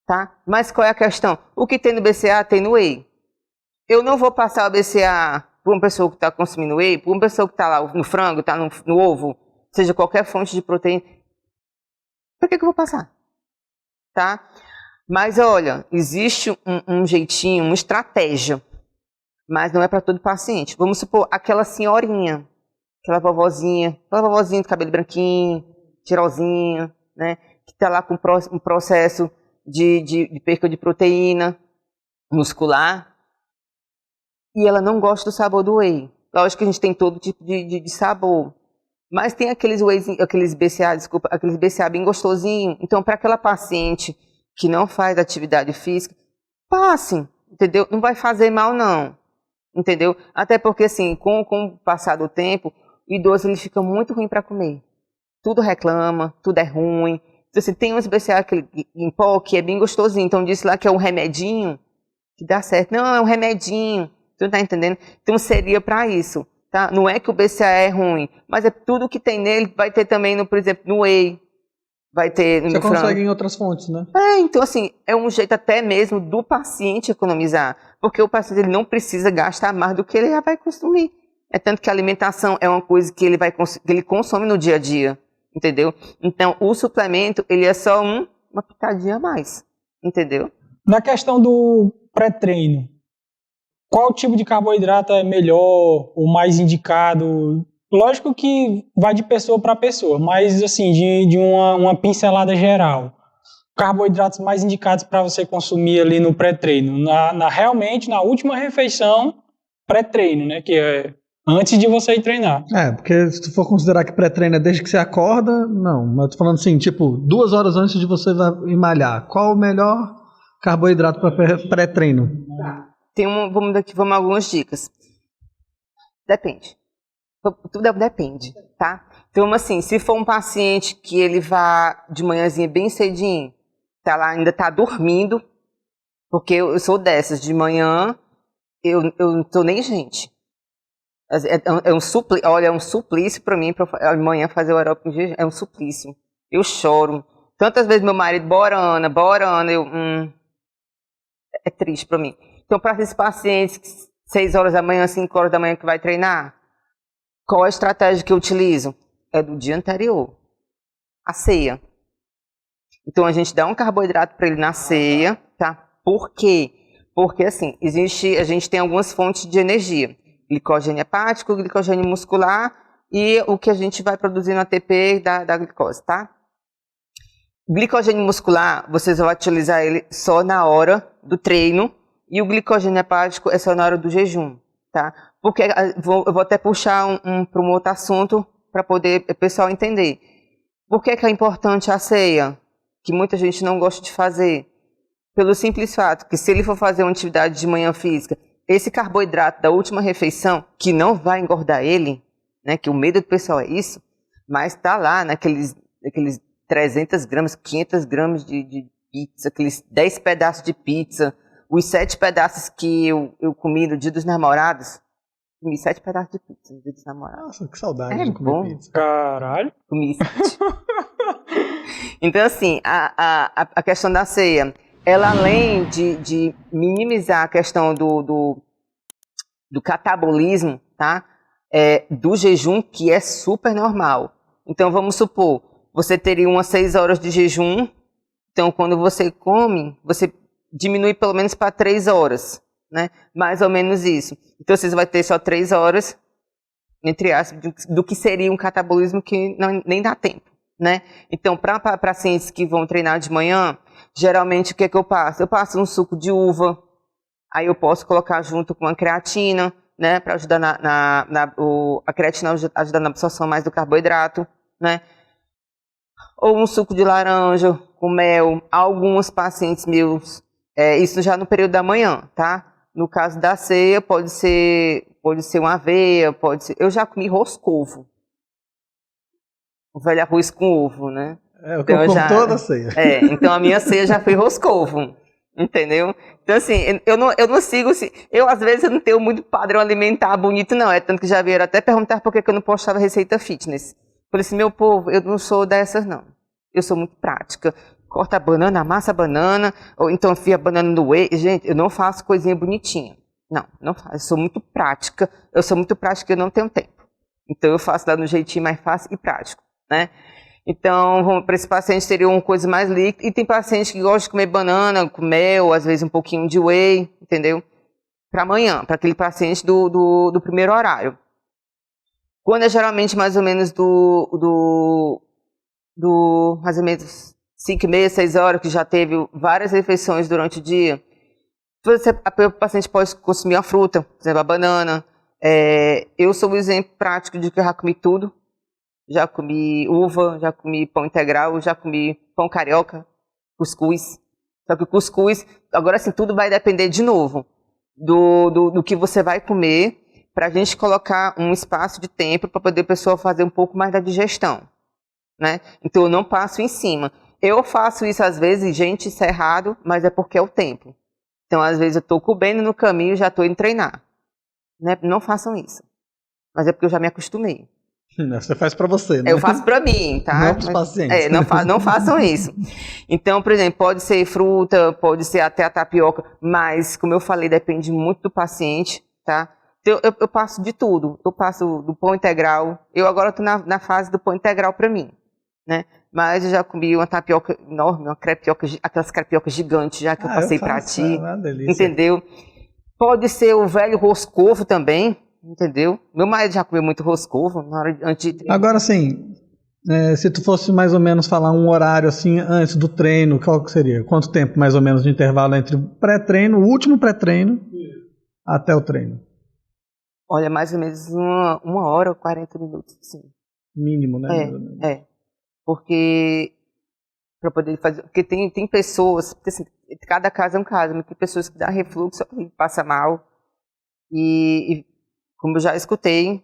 tá? Mas qual é a questão? O que tem no BCA tem no whey. Eu não vou passar o BCA para uma pessoa que está consumindo whey, para uma pessoa que está lá no frango, está no ovo, seja qualquer fonte de proteína. Por que eu vou passar? Tá? Mas olha, existe um jeitinho, uma estratégia, mas não é para todo paciente. Vamos supor aquela senhorinha, aquela vovozinha do cabelo branquinho, cheirosinha, né? Que está lá com um processo de perca de proteína muscular. E ela não gosta do sabor do whey. Lógico que a gente tem todo tipo de sabor. Mas tem aqueles BCA bem gostosinho. Então, para aquela paciente que não faz atividade física, passem, entendeu? Não vai fazer mal, não. Entendeu? Até porque, assim, com o passar do tempo, o idoso ele fica muito ruim para comer. Tudo reclama, tudo é ruim. Então, assim, tem uns BCA em pó que é bem gostosinho. Então, disse lá que é um remedinho que dá certo. Não, é um remedinho. Tu não tá entendendo? Então seria para isso, tá? Não é que o BCA é ruim, mas é tudo que tem nele, vai ter também, por exemplo, no whey, vai ter no frango. Você consegue em outras fontes, né? Então assim, é um jeito até mesmo do paciente economizar, porque o paciente ele não precisa gastar mais do que ele já vai consumir. É tanto que a alimentação é uma coisa que ele consome no dia a dia, entendeu? Então o suplemento, ele é só uma pitadinha a mais, entendeu? Na questão do pré-treino, qual tipo de carboidrato é melhor ou mais indicado? Lógico que vai de pessoa para pessoa, mas assim, de uma pincelada geral. Carboidratos mais indicados para você consumir ali no pré-treino. Realmente, na última refeição, pré-treino, né? Que é antes de você ir treinar. Porque se tu for considerar que pré-treino é desde que você acorda, não. Mas eu tô falando assim, tipo, 2 horas antes de você ir malhar. Qual o melhor carboidrato para pré-treino? Vamos algumas dicas. Depende. Tudo depende, tá? Então, assim, se for um paciente que ele vá de manhãzinha bem cedinho, tá lá, ainda tá dormindo, porque eu sou dessas, de manhã, eu não tô nem gente. Olha, é um suplício pra mim, amanhã fazer o aeróbico em jejum, é um suplício. Eu choro. Tantas vezes meu marido, bora Ana, é triste pra mim. Então, para esses pacientes, 6 horas da manhã, 5 horas da manhã que vai treinar, qual a estratégia que eu utilizo? É do dia anterior, a ceia. Então, a gente dá um carboidrato para ele na ceia, tá? Por quê? Porque, assim, a gente tem algumas fontes de energia. Glicogênio hepático, glicogênio muscular e o que a gente vai produzir no ATP da glicose, tá? Glicogênio muscular, vocês vão utilizar ele só na hora do treino, e o glicogênio hepático é só na hora do jejum, tá? Porque eu vou até puxar para um outro assunto para poder o pessoal entender. Por que é importante a ceia? Que muita gente não gosta de fazer. Pelo simples fato que se ele for fazer uma atividade de manhã física, esse carboidrato da última refeição, que não vai engordar ele, né? Que o medo do pessoal é isso, mas tá lá naqueles 300 gramas, 500 gramas de pizza, aqueles 10 pedaços de pizza, os 7 pedaços que eu comi no Dia dos Namorados. Comi 7 pedaços de pizza no Dia dos Namorados. Nossa, que saudade de comer pizza. Caralho. Comi 7. Então, assim, a questão da ceia, ela além de minimizar a questão do catabolismo, tá? Do jejum, que é super normal. Então, vamos supor, você teria umas 6 horas de jejum, então quando você come, você diminui pelo menos para 3 horas, né? Mais ou menos isso. Então você vai ter só 3 horas, entre aspas, do que seria um catabolismo que nem dá tempo, né? Então, para pacientes que vão treinar de manhã, geralmente o que é que eu passo? Eu passo um suco de uva, aí eu posso colocar junto com a creatina, né? Para ajudar a creatina ajuda na absorção mais do carboidrato, né? Ou um suco de laranja com mel. Alguns pacientes meus, isso já no período da manhã, tá? No caso da ceia, pode ser uma aveia, pode ser... Eu já comi roscovo. O velho arroz com ovo, né? O que eu como toda a ceia. Então a minha ceia já foi roscovo, entendeu? Então assim, eu não sigo... Eu às vezes eu não tenho muito padrão alimentar bonito, não. É tanto que já vieram até perguntar por que eu não postava receita fitness. Falei assim, meu povo, eu não sou dessas, não. Eu sou muito prática. corta a banana, amassa a banana, ou então enfia a banana no whey. Gente, eu não faço coisinha bonitinha. Não faço. Eu sou muito prática. E eu não tenho tempo. Então eu faço lá no jeitinho mais fácil e prático, né? Então, para esse paciente teria uma coisa mais líquida. E tem paciente que gosta de comer banana com mel, às vezes um pouquinho de whey, entendeu? Para amanhã, para aquele paciente do primeiro horário. Quando é geralmente mais ou menos mais ou menos 5h30, 6 horas, que já teve várias refeições durante o dia, o paciente pode consumir uma fruta, por exemplo, a banana. Eu sou um exemplo prático de que eu já comi tudo. Já comi uva, já comi pão integral, já comi pão carioca, cuscuz. Só que o cuscuz, agora sim, tudo vai depender de novo do que você vai comer, para a gente colocar um espaço de tempo para poder a pessoa fazer um pouco mais da digestão, né? Então eu não passo em cima. Eu faço isso às vezes, gente, isso é errado, mas é porque é o tempo. Então às vezes eu estou comendo no caminho e já estou indo treinar. Né? Não façam isso. Mas é porque eu já me acostumei. Você faz para você, né? Eu faço para mim, tá? Não para os pacientes. Não façam isso. Então, por exemplo, pode ser fruta, pode ser até a tapioca, mas, como eu falei, depende muito do paciente, tá? Então, eu passo de tudo. Eu passo do pão integral. Eu agora estou na fase do pão integral para mim, né? Mas eu já comi uma tapioca enorme, aquelas crepiocas gigantes, já que eu passei para ti. É uma delícia. Entendeu? Pode ser o velho roscovo também. Entendeu? Meu marido já comeu muito roscovo na hora antes de... Agora, assim, se tu fosse mais ou menos falar um horário assim antes do treino, qual que seria? Quanto tempo mais ou menos de intervalo entre o pré-treino, o último pré-treino, até o treino? Olha, mais ou menos 1h ou 40 minutos, sim. Mínimo, né? Porque para poder fazer, porque tem pessoas, porque, assim, cada caso é um caso, mas tem pessoas que dá refluxo, passa mal e como eu já escutei,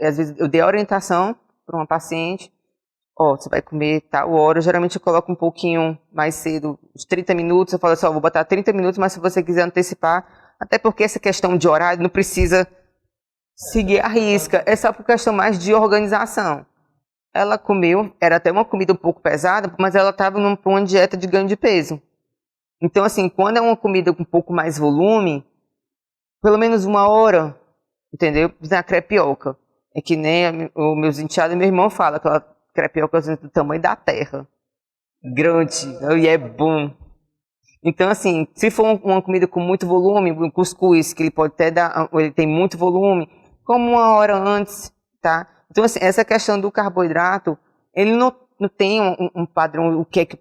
às vezes eu dei a orientação para uma paciente, você vai comer tal hora, geralmente eu coloco um pouquinho mais cedo, uns 30 minutos, eu falo assim, vou botar 30 minutos, mas se você quiser antecipar, até porque essa questão de horário não precisa seguir a risca, é só por questão mais de organização. Ela comeu, era até uma comida um pouco pesada, mas ela estava numa dieta de ganho de peso. Então, assim, quando é uma comida com um pouco mais volume, pelo menos 1 hora, entendeu? Na crepioca. É que nem os meus enteados e meu irmão falam, aquela crepioca do tamanho da terra. Grande, e é bom. Então, assim, se for uma comida com muito volume, um cuscuz, que ele pode até dar, ele tem muito volume, como 1 hora antes, tá? Então, assim, essa questão do carboidrato, ele não tem um padrão, o que é que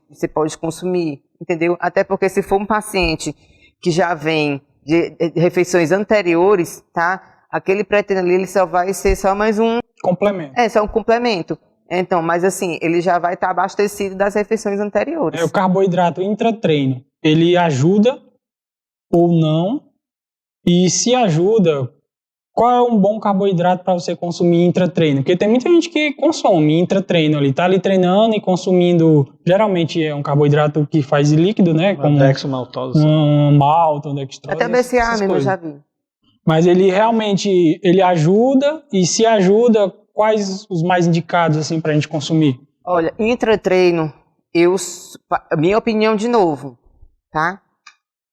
você pode consumir, entendeu? Até porque se for um paciente que já vem de refeições anteriores, tá? Aquele pré-treino ali, ele só vai ser só mais um... Complemento. Só um complemento. Então, mas assim, ele já vai estar abastecido das refeições anteriores. O carboidrato intratreino, ele ajuda ou não? E se ajuda, qual é um bom carboidrato para você consumir intratreino? Porque tem muita gente que consome intratreino ali, tá ali treinando e consumindo, geralmente é um carboidrato que faz líquido, né? Como dextromaltose. Malto, dextrose. Até BCA mesmo, eu já vi. Mas ele realmente, ele ajuda, e se ajuda, quais os mais indicados assim para a gente consumir? Olha, intratreino, minha opinião de novo, tá?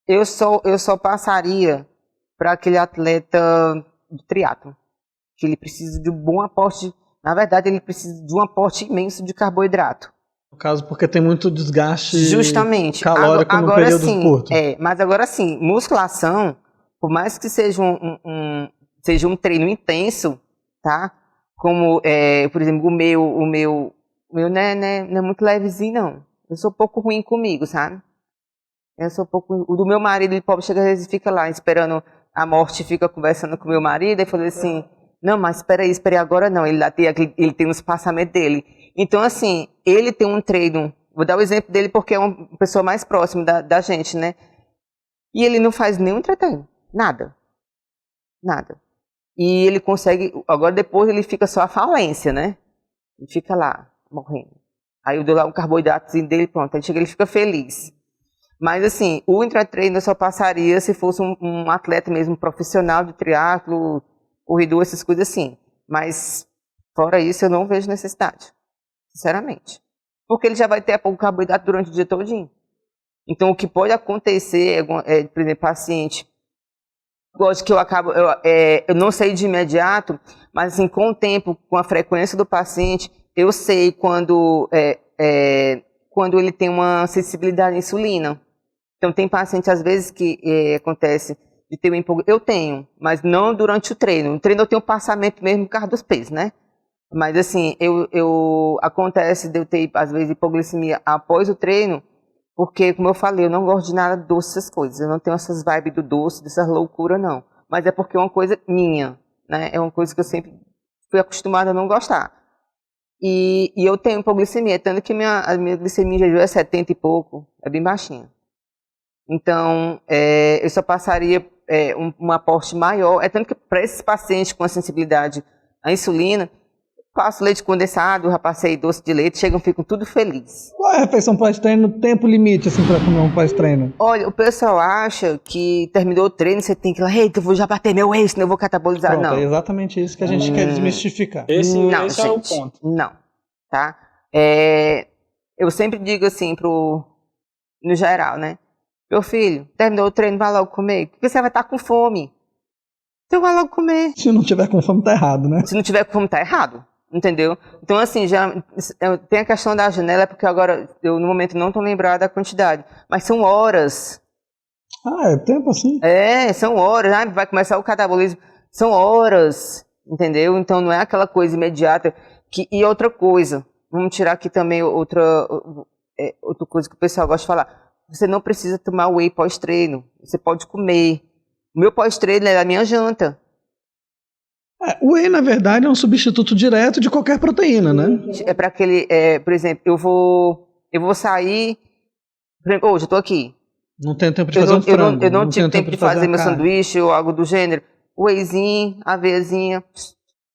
Eu só passaria para aquele atleta do triatlo, que ele precisa de um bom aporte, na verdade ele precisa de um aporte imenso de carboidrato. No caso, porque tem muito desgaste justamente calórico no período curto. Mas agora sim, musculação, por mais que seja seja um treino intenso, tá? Como, por exemplo, o meu não é muito levezinho, não. Eu sou um pouco ruim comigo, sabe? O do meu marido, ele pobre, chega às vezes fica lá esperando a morte, fica conversando com o meu marido, e falou assim, não, mas espera aí agora não, ele tem um espaçamento dele. Então, assim, ele tem um treino, vou dar o exemplo dele porque é uma pessoa mais próxima da gente, né? E ele não faz nenhum treino, nada. E ele consegue, agora depois ele fica só a falência, né? Ele fica lá, morrendo. Aí eu dou lá um carboidratozinho dele, pronto, aí chega ele fica feliz. Mas assim, o intratreino eu só passaria se fosse um atleta mesmo profissional de triatlo, corredor, essas coisas assim. Mas fora isso eu não vejo necessidade, sinceramente. porque ele já vai ter pouco carboidrato durante o dia todinho. Então, o que pode acontecer por exemplo, paciente, lógico que eu não sei de imediato, mas assim, com o tempo, com a frequência do paciente, eu sei quando ele tem uma sensibilidade à insulina. Então, tem paciente, às vezes, que acontece de ter eu tenho, mas não durante o treino. No treino eu tenho passamento mesmo por causa dos pesos, né? Mas, assim, acontece de eu ter, às vezes, hipoglicemia após o treino, porque, como eu falei, eu não gosto de nada doce, essas coisas. Eu não tenho essas vibes do doce, dessas loucuras, não. Mas é porque é uma coisa minha, né? É uma coisa que eu sempre fui acostumada a não gostar. E eu tenho hipoglicemia, tanto que a minha glicemia em jejum é 70 e pouco, é bem baixinha. Então, eu só passaria um aporte maior. É tanto que para esses pacientes com a sensibilidade à insulina, faço leite condensado, já passei doce de leite, ficam tudo felizes. Qual é a refeição pós-treino, tempo limite, assim, para comer um pós-treino? Olha, o pessoal acha que terminou o treino, você tem que ir lá, eita, eu vou já bater meu whey, senão eu vou catabolizar. Pronto, não. É exatamente isso que a gente quer desmistificar. Esse é o ponto. Não, tá? Eu sempre digo assim, no geral, né? Meu filho, terminou o treino, vai logo comer, porque você vai estar com fome. Então vai logo comer. Se não tiver com fome, tá errado, né? Se não tiver com fome, tá errado. Entendeu? Então, assim, já tem a questão da janela, porque agora eu, no momento, não estou lembrado da quantidade. Mas são horas. Ah, é tempo assim? São horas. Vai começar o catabolismo. São horas. Entendeu? Então, não é aquela coisa imediata. E outra coisa, vamos tirar aqui também outra coisa que o pessoal gosta de falar. Você não precisa tomar whey pós-treino. Você pode comer. O meu pós-treino é a minha janta. O whey, na verdade, é um substituto direto de qualquer proteína, né? É para aquele, por exemplo, eu vou sair, por exemplo, hoje eu tô aqui. Não tenho tempo de fazer um frango. Eu não tive tempo de fazer meu sanduíche ou algo do gênero. O wheyzinho, aveiazinha,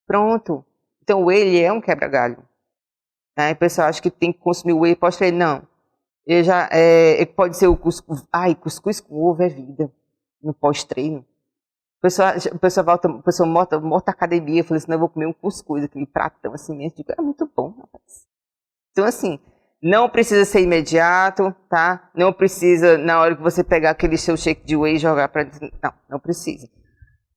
pronto. Então o whey, ele é um quebra-galho. Aí o pessoal acha que tem que consumir o whey pós-treino. Não. Pode ser o cuscuz. Cuscuz com ovo é vida. No pós-treino. O pessoal morta a academia, eu falei assim, não, eu vou comer um cuscuz, aquele pratão assim mesmo, é muito bom, rapaz. Então assim, não precisa ser imediato, tá? Não precisa, na hora que você pegar aquele seu shake de whey e jogar pra dentro, não precisa.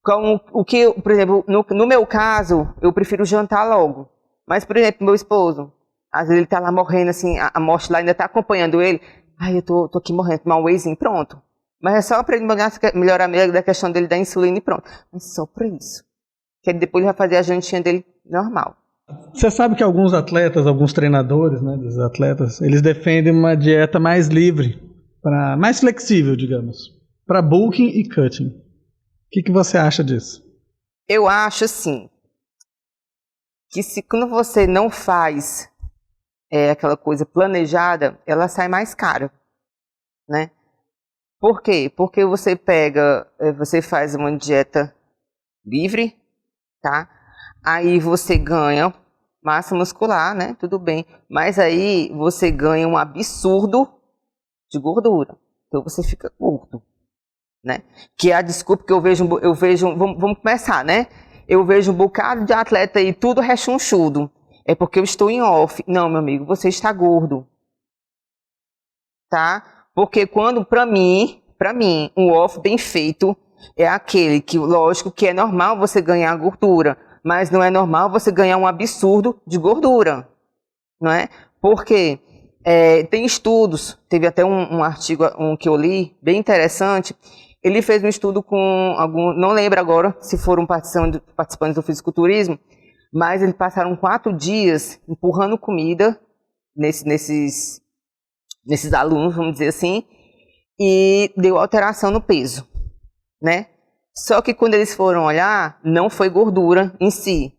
Por exemplo, no meu caso, eu prefiro jantar logo, mas por exemplo, meu esposo, às vezes ele tá lá morrendo assim, a morte lá ainda tá acompanhando ele, eu tô aqui morrendo, tomar um wheyzinho, pronto. Mas é só para ele melhorar a questão dele da insulina e pronto. Mas só para isso. Que depois ele vai fazer a jantinha dele normal. Você sabe que alguns atletas, alguns treinadores, né, dos atletas, eles defendem uma dieta mais livre, mais flexível, digamos, para bulking e cutting. O que você acha disso? Eu acho assim, que quando você não faz aquela coisa planejada, ela sai mais cara, né? Por quê? Porque você faz uma dieta livre, tá? Aí você ganha massa muscular, né? Tudo bem. Mas aí você ganha um absurdo de gordura. Então você fica gordo, né? Que é a desculpa que eu vejo, vamos começar, né? Eu vejo um bocado de atleta aí, tudo rechonchudo. É porque eu estou em off. Não, meu amigo, você está gordo. Tá? Porque para mim, um off bem feito é aquele que, lógico, que é normal você ganhar gordura, mas não é normal você ganhar um absurdo de gordura, não é? Porque tem estudos, teve até um artigo que eu li, bem interessante, ele fez um estudo com não lembro agora se foram participantes do fisiculturismo, mas eles passaram 4 dias empurrando comida nesses alunos, vamos dizer assim, e deu alteração no peso, né? Só que quando eles foram olhar, não foi gordura em si.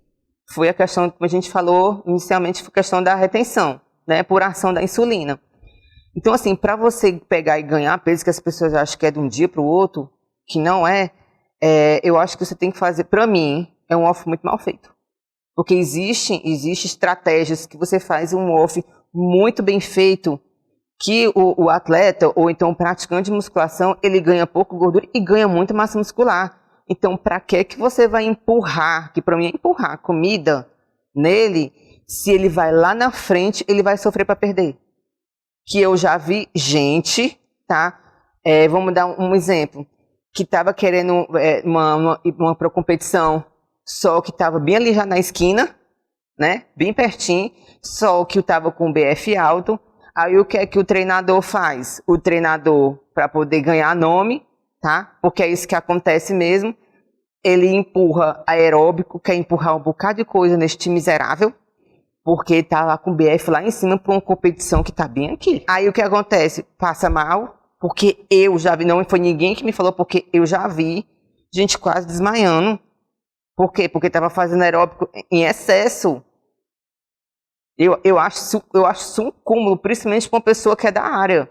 Foi a questão, como a gente falou inicialmente, foi a questão da retenção, né? Por ação da insulina. Então, assim, para você pegar e ganhar peso, que as pessoas acham que é de um dia para o outro, que não eu acho que você tem que fazer, para mim, é um off muito mal feito. Porque existe estratégias que você faz um off muito bem feito, que o atleta, ou então o praticante de musculação, ele ganha pouco gordura e ganha muita massa muscular. Então, para que você vai empurrar, que para mim é empurrar comida nele, Se ele vai lá na frente, ele vai sofrer para perder. Que eu já vi gente, tá? Vamos dar um exemplo. Que estava querendo uma competição, só que estava bem ali já na esquina, né? Bem pertinho, só que estava com o BF alto. Aí o que é que o treinador faz? O treinador, para poder ganhar nome, tá? Porque é isso que acontece mesmo, ele empurra aeróbico, quer empurrar um bocado de coisa neste miserável, porque tá lá com o BF lá em cima para uma competição que tá bem aqui. Aí o que acontece? Passa mal, porque eu já vi, não foi ninguém que me falou, porque eu já vi gente quase desmaiando. Por quê? Porque tava fazendo aeróbico em excesso. Eu acho isso um cúmulo, principalmente para uma pessoa que é da área,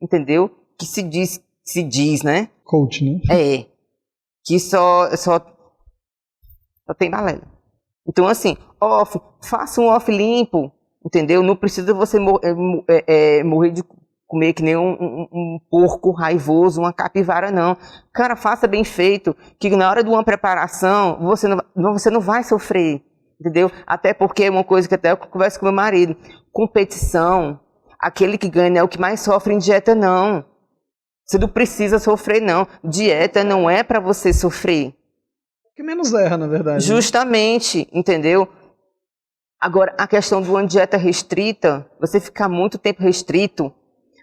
entendeu? Que se diz, né? Coach, né? Que só tem balela. Então, assim, faça um off limpo, entendeu? Não precisa você morrer de comer que nem um porco raivoso, uma capivara, não. Cara, faça bem feito, que na hora de uma preparação, você não vai sofrer, entendeu? Até porque é uma coisa que até eu converso com meu marido. Competição, aquele que ganha é o que mais sofre em dieta, não. Você não precisa sofrer, não. Dieta não é para você sofrer. Que menos erra, na verdade. Justamente, entendeu? Agora, a questão de uma dieta restrita, você ficar muito tempo restrito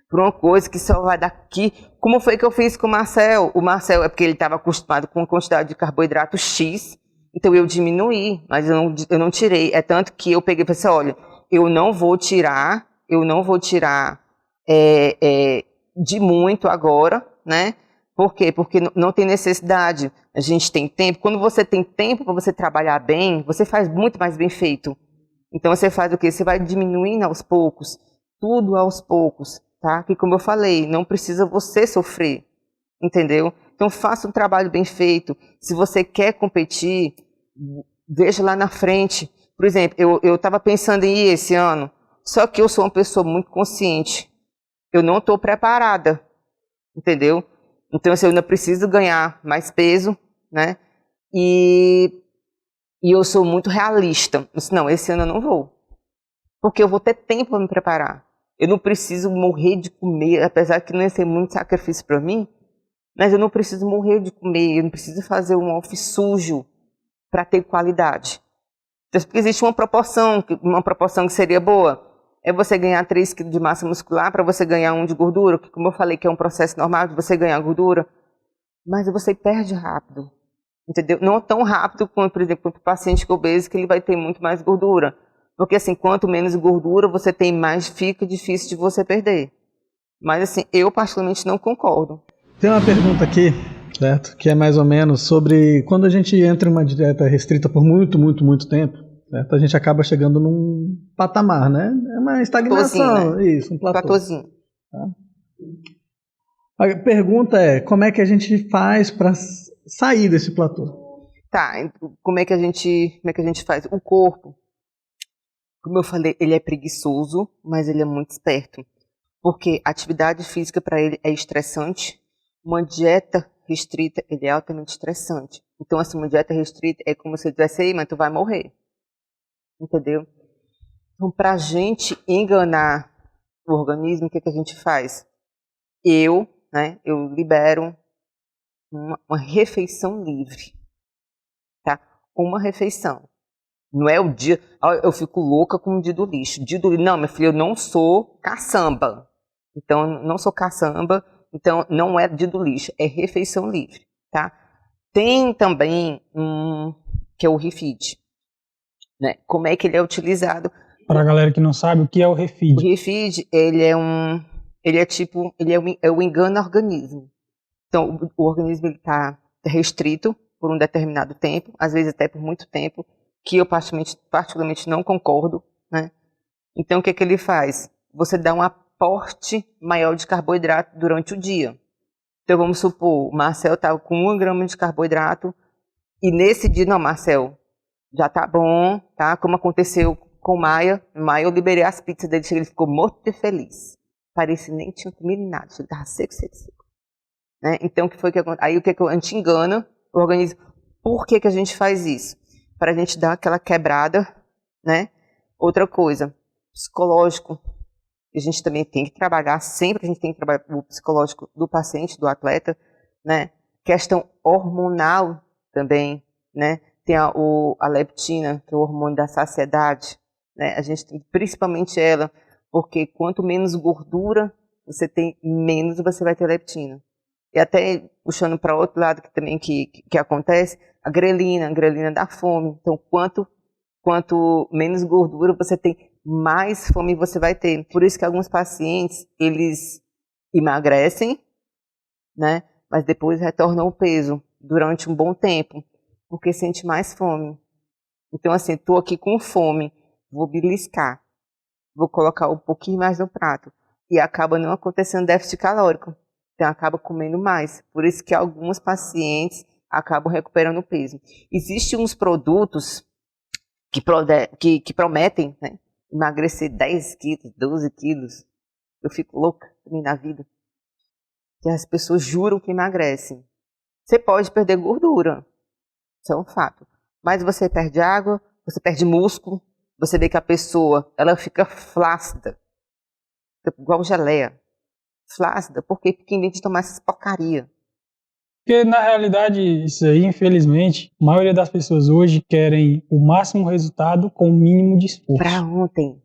por uma coisa que só vai daqui. Como foi que eu fiz com o Marcel? O Marcel é porque ele estava acostumado com uma quantidade de carboidrato X, então eu diminuí, mas eu não tirei. É tanto que eu peguei e falei assim, olha, eu não vou tirar de muito agora, né? Por quê? Porque não tem necessidade. A gente tem tempo. Quando você tem tempo para você trabalhar bem, você faz muito mais bem feito. Então você faz o quê? Você vai diminuindo aos poucos. Tudo aos poucos, tá? Que como eu falei, não precisa você sofrer. Entendeu? Então faça um trabalho bem feito. Se você quer competir, veja lá na frente. Por exemplo, eu estava pensando em ir esse ano, só que eu sou uma pessoa muito consciente. Eu não estou preparada. Entendeu? Então, assim, eu ainda preciso ganhar mais peso, né? E eu sou muito realista. Eu disse, não, esse ano eu não vou. Porque eu vou ter tempo para me preparar. Eu não preciso morrer de comer, apesar que não ia ser muito sacrifício para mim, mas eu não preciso morrer de comer, eu não preciso fazer um off sujo para ter qualidade. Então, porque existe uma proporção que seria boa. É você ganhar 3 kg de massa muscular para você ganhar 1 de gordura, que como eu falei que é um processo normal de você ganhar gordura, mas você perde rápido, entendeu? Não tão rápido quanto, por exemplo, o paciente obeso, que ele vai ter muito mais gordura. Porque assim, quanto menos gordura você tem, mais fica difícil de você perder. Mas assim, eu particularmente não concordo. Tem uma pergunta aqui, certo? Que é mais ou menos sobre quando a gente entra em uma dieta restrita por muito, muito, muito tempo, certo? A gente acaba chegando num patamar, né? É uma estagnação, né? Isso, um platô. Platôzinho. Tá? A pergunta é, como é que a gente faz para sair desse platô? Tá, como é que a gente faz? O corpo, como eu falei, ele é preguiçoso, mas ele é muito esperto. Porque a atividade física para ele é estressante. Uma dieta restrita, ele é altamente estressante. Então, assim, uma dieta restrita é como se eu dissesse, ei, mas tu vai morrer. Entendeu? Então, para a gente enganar o organismo, o que a gente faz? Eu libero uma refeição livre. Tá? Uma refeição. Não é o dia... Eu fico louca com o dia do lixo. Não, minha filha, eu não sou caçamba. Então, não sou caçamba. Então, não é dia do lixo. É refeição livre. Tá? Tem também que é o refeed. Né? Como é que ele é utilizado? Para a galera que não sabe, o que é o refeed? O refeed, ele é o engano organismo. Então, o organismo está restrito por um determinado tempo, às vezes até por muito tempo, que eu particularmente não concordo, né? Então, o que ele faz? Você dá um aporte maior de carboidrato durante o dia. Então, vamos supor, o Marcel estava com 1 grama de carboidrato, e nesse dia, não, Marcel, já tá bom, tá? Como aconteceu com o Maia. Eu liberei as pizzas dele, ele ficou morto de feliz. Parecia nem tinha comido nada, ele tava seco. Né? Então, o que foi que aconteceu? Aí, a gente engana o organismo. Por que a gente faz isso? Para a gente dar aquela quebrada, né? Outra coisa, psicológico. A gente também tem que trabalhar, sempre a gente tem que trabalhar o psicológico do paciente, do atleta, né? Questão hormonal também, né? Tem a leptina, que é o hormônio da saciedade, né? A gente tem, principalmente ela, porque quanto menos gordura você tem, menos você vai ter leptina. E até puxando para outro lado que também que acontece, a grelina dá fome. Então, quanto menos gordura você tem, mais fome você vai ter. Por isso que alguns pacientes, eles emagrecem, né? Mas depois retornam ao peso durante um bom tempo, porque sente mais fome. Então, assim, estou aqui com fome, vou beliscar, vou colocar um pouquinho mais no prato. E acaba não acontecendo déficit calórico. Então, acaba comendo mais. Por isso que alguns pacientes acabam recuperando o peso. Existem uns produtos que prometem, né, emagrecer 10 quilos, 12 quilos. Eu fico louca também na vida. Que as pessoas juram que emagrecem. Você pode perder gordura. Isso é um fato. Mas você perde água, você perde músculo, você vê que a pessoa, ela fica flácida. Fica igual geleia. Flácida. Por quê? Porque em vez de tomar essas porcaria. Porque, na realidade, isso aí, infelizmente, a maioria das pessoas hoje querem o máximo resultado com o mínimo de esforço. Pra ontem.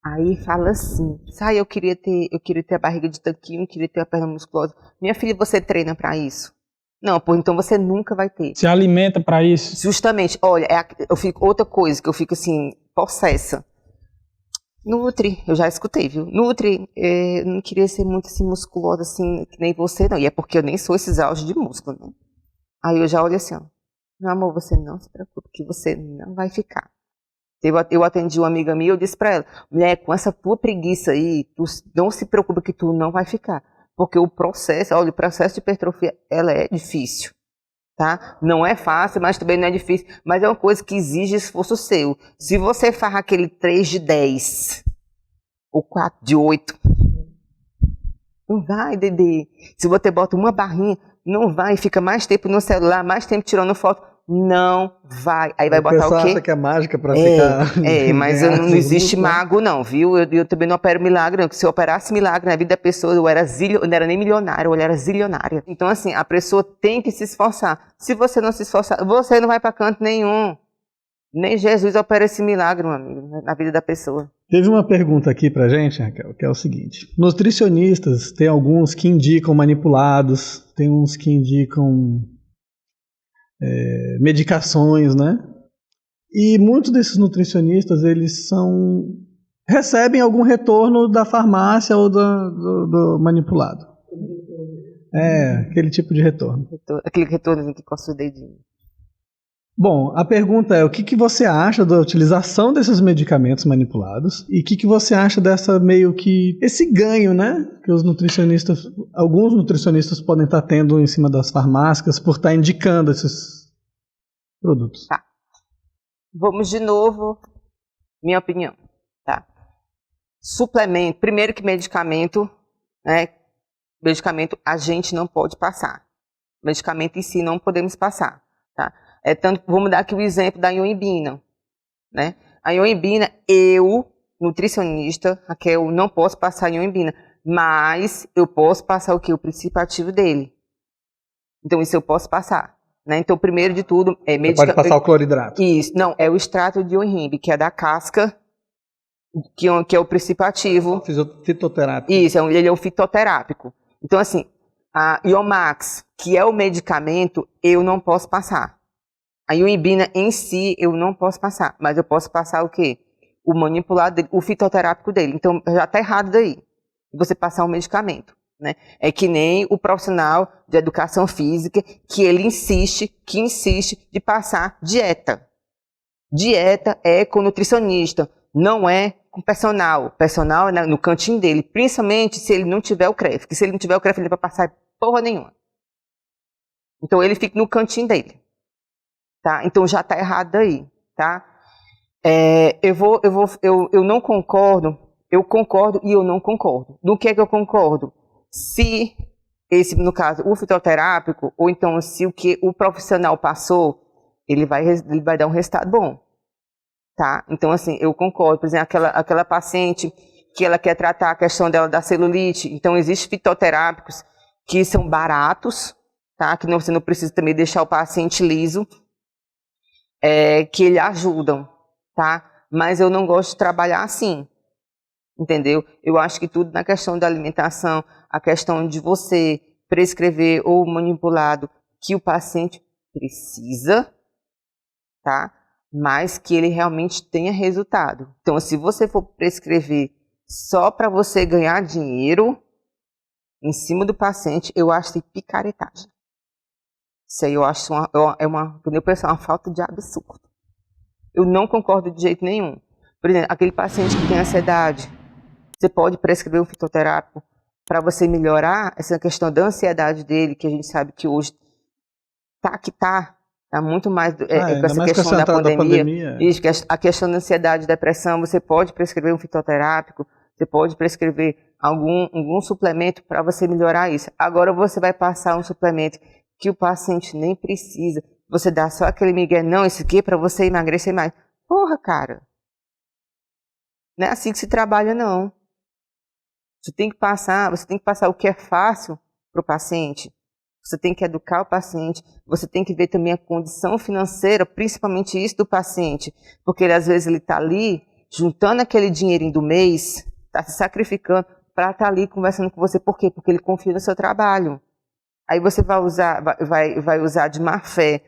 Aí fala assim, eu queria ter a barriga de tanquinho, queria ter a perna musculosa. Minha filha, você treina pra isso? Não, pô, então você nunca vai ter. Se alimenta pra isso? Justamente, olha, outra coisa que eu fico assim, possessa. Nutri, eu já escutei, viu? Nutri, eu não queria ser muito assim musculosa, assim, que nem você, não. E é porque eu nem sou esses auges de músculo, né? Aí eu já olho assim, ó. Meu amor, você não se preocupe, que você não vai ficar. Eu atendi uma amiga minha e eu disse pra ela, mulher, com essa tua preguiça aí, tu não se preocupa que tu não vai ficar. Porque o processo de hipertrofia, ela é difícil. Tá? Não é fácil, mas também não é difícil. Mas é uma coisa que exige esforço seu. Se você faz aquele 3 de 10 ou 4 de 8, não vai, Dedê. Se você bota uma barrinha, não vai. Fica mais tempo no celular, mais tempo tirando foto. Não vai. Aí vai botar o quê? O pessoal acha que é mágica pra ficar... mas não existe mago não, viu? Eu também não opero milagre não, porque se eu operasse milagre na vida da pessoa, eu não era nem milionária, eu era zilionária. Então assim, a pessoa tem que se esforçar. Se você não se esforçar, você não vai pra canto nenhum. Nem Jesus opera esse milagre, meu amigo, na vida da pessoa. Teve uma pergunta aqui pra gente, Raquel, que é o seguinte. Nutricionistas, tem alguns que indicam manipulados, tem uns que indicam... medicações, né? E muitos desses nutricionistas, eles recebem algum retorno da farmácia ou do manipulado. Aquele tipo de retorno. Aquele retorno que coça o dedinho. Bom, a pergunta é, o que você acha da utilização desses medicamentos manipulados e o que você acha dessa esse ganho, né, que alguns nutricionistas podem estar tendo em cima das farmácias por estar indicando esses produtos? Tá. Vamos de novo, minha opinião, tá? Suplemento, primeiro que medicamento, né, medicamento a gente não pode passar. Medicamento em si não podemos passar, tá? Vamos dar aqui o exemplo da ioimbina, né? A ioimbina, eu, nutricionista, Raquel, não posso passar a ioimbina, mas eu posso passar o quê? O princípio ativo dele. Então, isso eu posso passar, né? Então, primeiro de tudo... Você pode passar o cloridrato. Isso, não, é o extrato de ioimbe, que é da casca, que é o princípio ativo. Fitoterápico. Isso, ele é um fitoterápico. Então, assim, a Iomax, que é o medicamento, eu não posso passar. A ioimbina em si eu não posso passar, mas eu posso passar o quê? O manipulado dele, o fitoterápico dele. Então já está errado daí, você passar um medicamento, né? É que nem o profissional de educação física que ele insiste de passar dieta. Dieta é com nutricionista, não é com personal. Personal é no cantinho dele, principalmente se ele não tiver o CREF, que se ele não tiver o CREF ele vai passar porra nenhuma. Então ele fica no cantinho dele. Tá? Então já está errado aí, tá? Eu não concordo, eu concordo e eu não concordo. Do que é que eu concordo? Se no caso, o fitoterápico, ou então se o que o profissional passou, ele vai dar um resultado bom. tá? Então, assim, eu concordo. Por exemplo, aquela paciente que ela quer tratar a questão dela da celulite, então existem fitoterápicos que são baratos, tá? Que você não precisa também deixar o paciente liso, que ele ajudam, tá? Mas eu não gosto de trabalhar assim, entendeu? Eu acho que tudo na questão da alimentação, a questão de você prescrever ou manipulado que o paciente precisa, tá? Mas que ele realmente tenha resultado. Então, se você for prescrever só para você ganhar dinheiro em cima do paciente, eu acho que picaretagem. Isso aí eu acho uma falta de absurdo. Eu não concordo de jeito nenhum. Por exemplo, aquele paciente que tem ansiedade, você pode prescrever um fitoterápico para você melhorar essa questão da ansiedade dele, que a gente sabe que hoje tá muito mais com essa questão da pandemia. Isso, a questão da ansiedade e depressão, você pode prescrever um fitoterápico, você pode prescrever algum suplemento para você melhorar isso. Agora você vai passar um suplemento que o paciente nem precisa, você dá só aquele migué, não, isso aqui é para você emagrecer mais. Porra, cara, não é assim que se trabalha, não. Você tem que passar o que é fácil para o paciente. Você tem que educar o paciente, você tem que ver também a condição financeira, principalmente isso do paciente, porque às vezes ele está ali, juntando aquele dinheirinho do mês, está se sacrificando para estar ali conversando com você. Por quê? Porque ele confia no seu trabalho. Aí você vai usar de má fé,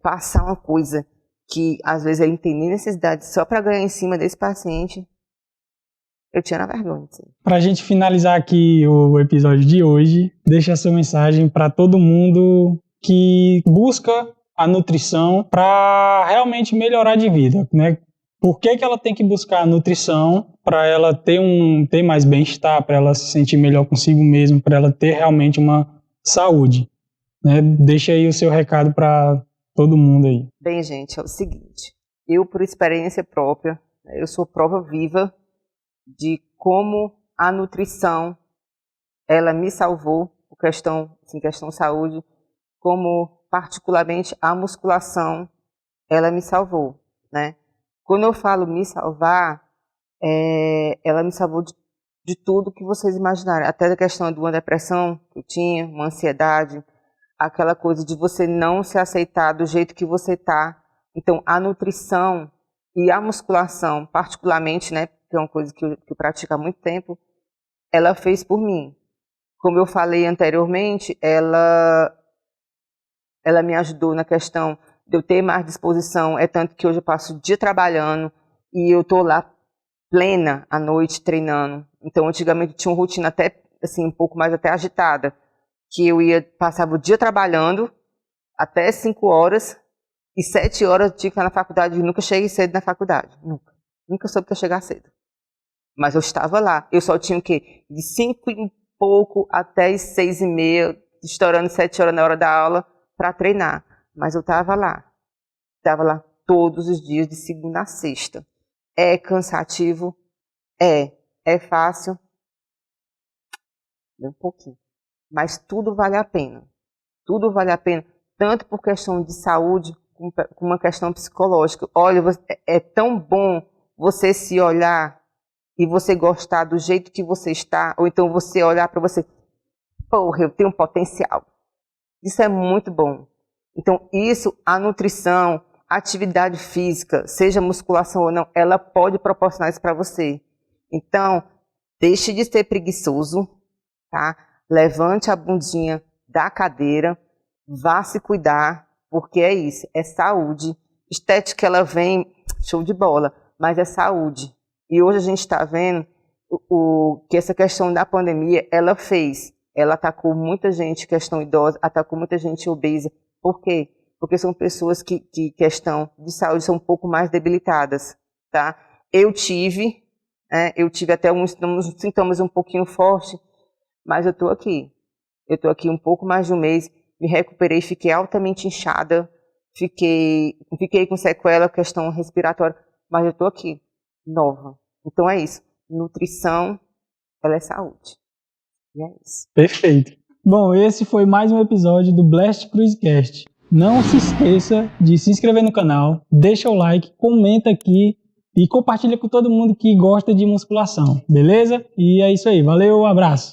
passar uma coisa que às vezes ele tem necessidade só para ganhar em cima desse paciente. Eu tinha na vergonha. Para a gente finalizar aqui o episódio de hoje, deixa a sua mensagem para todo mundo que busca a nutrição para realmente melhorar de vida, né? Por que ela tem que buscar a nutrição para ela ter mais bem-estar, para ela se sentir melhor consigo mesmo, para ela ter realmente uma saúde, né? Deixa aí o seu recado para todo mundo aí. Bem, gente, é o seguinte, eu por experiência própria, eu sou prova viva de como a nutrição, ela me salvou, questão saúde, como particularmente a musculação, ela me salvou, né? Quando eu falo me salvar, ela me salvou de tudo que vocês imaginarem, até da questão de uma depressão que eu tinha, uma ansiedade, aquela coisa de você não se aceitar do jeito que você tá. Então, a nutrição e a musculação, particularmente, né, que é uma coisa que eu pratico há muito tempo, ela fez por mim. Como eu falei anteriormente, ela me ajudou na questão de eu ter mais disposição, tanto que hoje eu passo o dia trabalhando e eu estou lá plena à noite treinando. Então, antigamente eu tinha uma rotina até assim, um pouco mais até agitada, que eu passava o dia trabalhando até 5 horas e 7 horas eu tinha que estar na faculdade. Eu nunca cheguei cedo na faculdade, nunca soube que ia chegar cedo. Mas eu estava lá. Eu só tinha o quê? De 5 e pouco até as 6:30, estourando 7 horas na hora da aula, para treinar. Mas eu estava lá. Estava lá todos os dias, de segunda a sexta. É cansativo? É fácil? Um pouquinho. Mas tudo vale a pena. Tudo vale a pena, tanto por questão de saúde, como uma questão psicológica. Olha, é tão bom você se olhar e você gostar do jeito que você está, ou então você olhar para você, porra, eu tenho um potencial. Isso é muito bom. Então, a nutrição, a atividade física, seja musculação ou não, ela pode proporcionar isso para você. Então, deixe de ser preguiçoso, tá? Levante a bundinha da cadeira, vá se cuidar, porque é isso, é saúde. Estética, ela vem, show de bola, mas é saúde. E hoje a gente está vendo que essa questão da pandemia, ela atacou muita gente, questão idosa, atacou muita gente obesa. Por quê? Porque são pessoas que questão de saúde são um pouco mais debilitadas, tá? Eu tive até uns sintomas um pouquinho fortes, mas eu estou aqui. Eu estou aqui um pouco mais de um mês, me recuperei, fiquei altamente inchada, fiquei com sequela, questão respiratória, mas eu estou aqui, nova. Então é isso. Nutrição, ela é saúde. E é isso. Perfeito. Bom, esse foi mais um episódio do Blast Cruisecast. não se esqueça de se inscrever no canal, deixa o like, comenta aqui e compartilha com todo mundo que gosta de musculação, beleza? E é isso aí, valeu, abraço!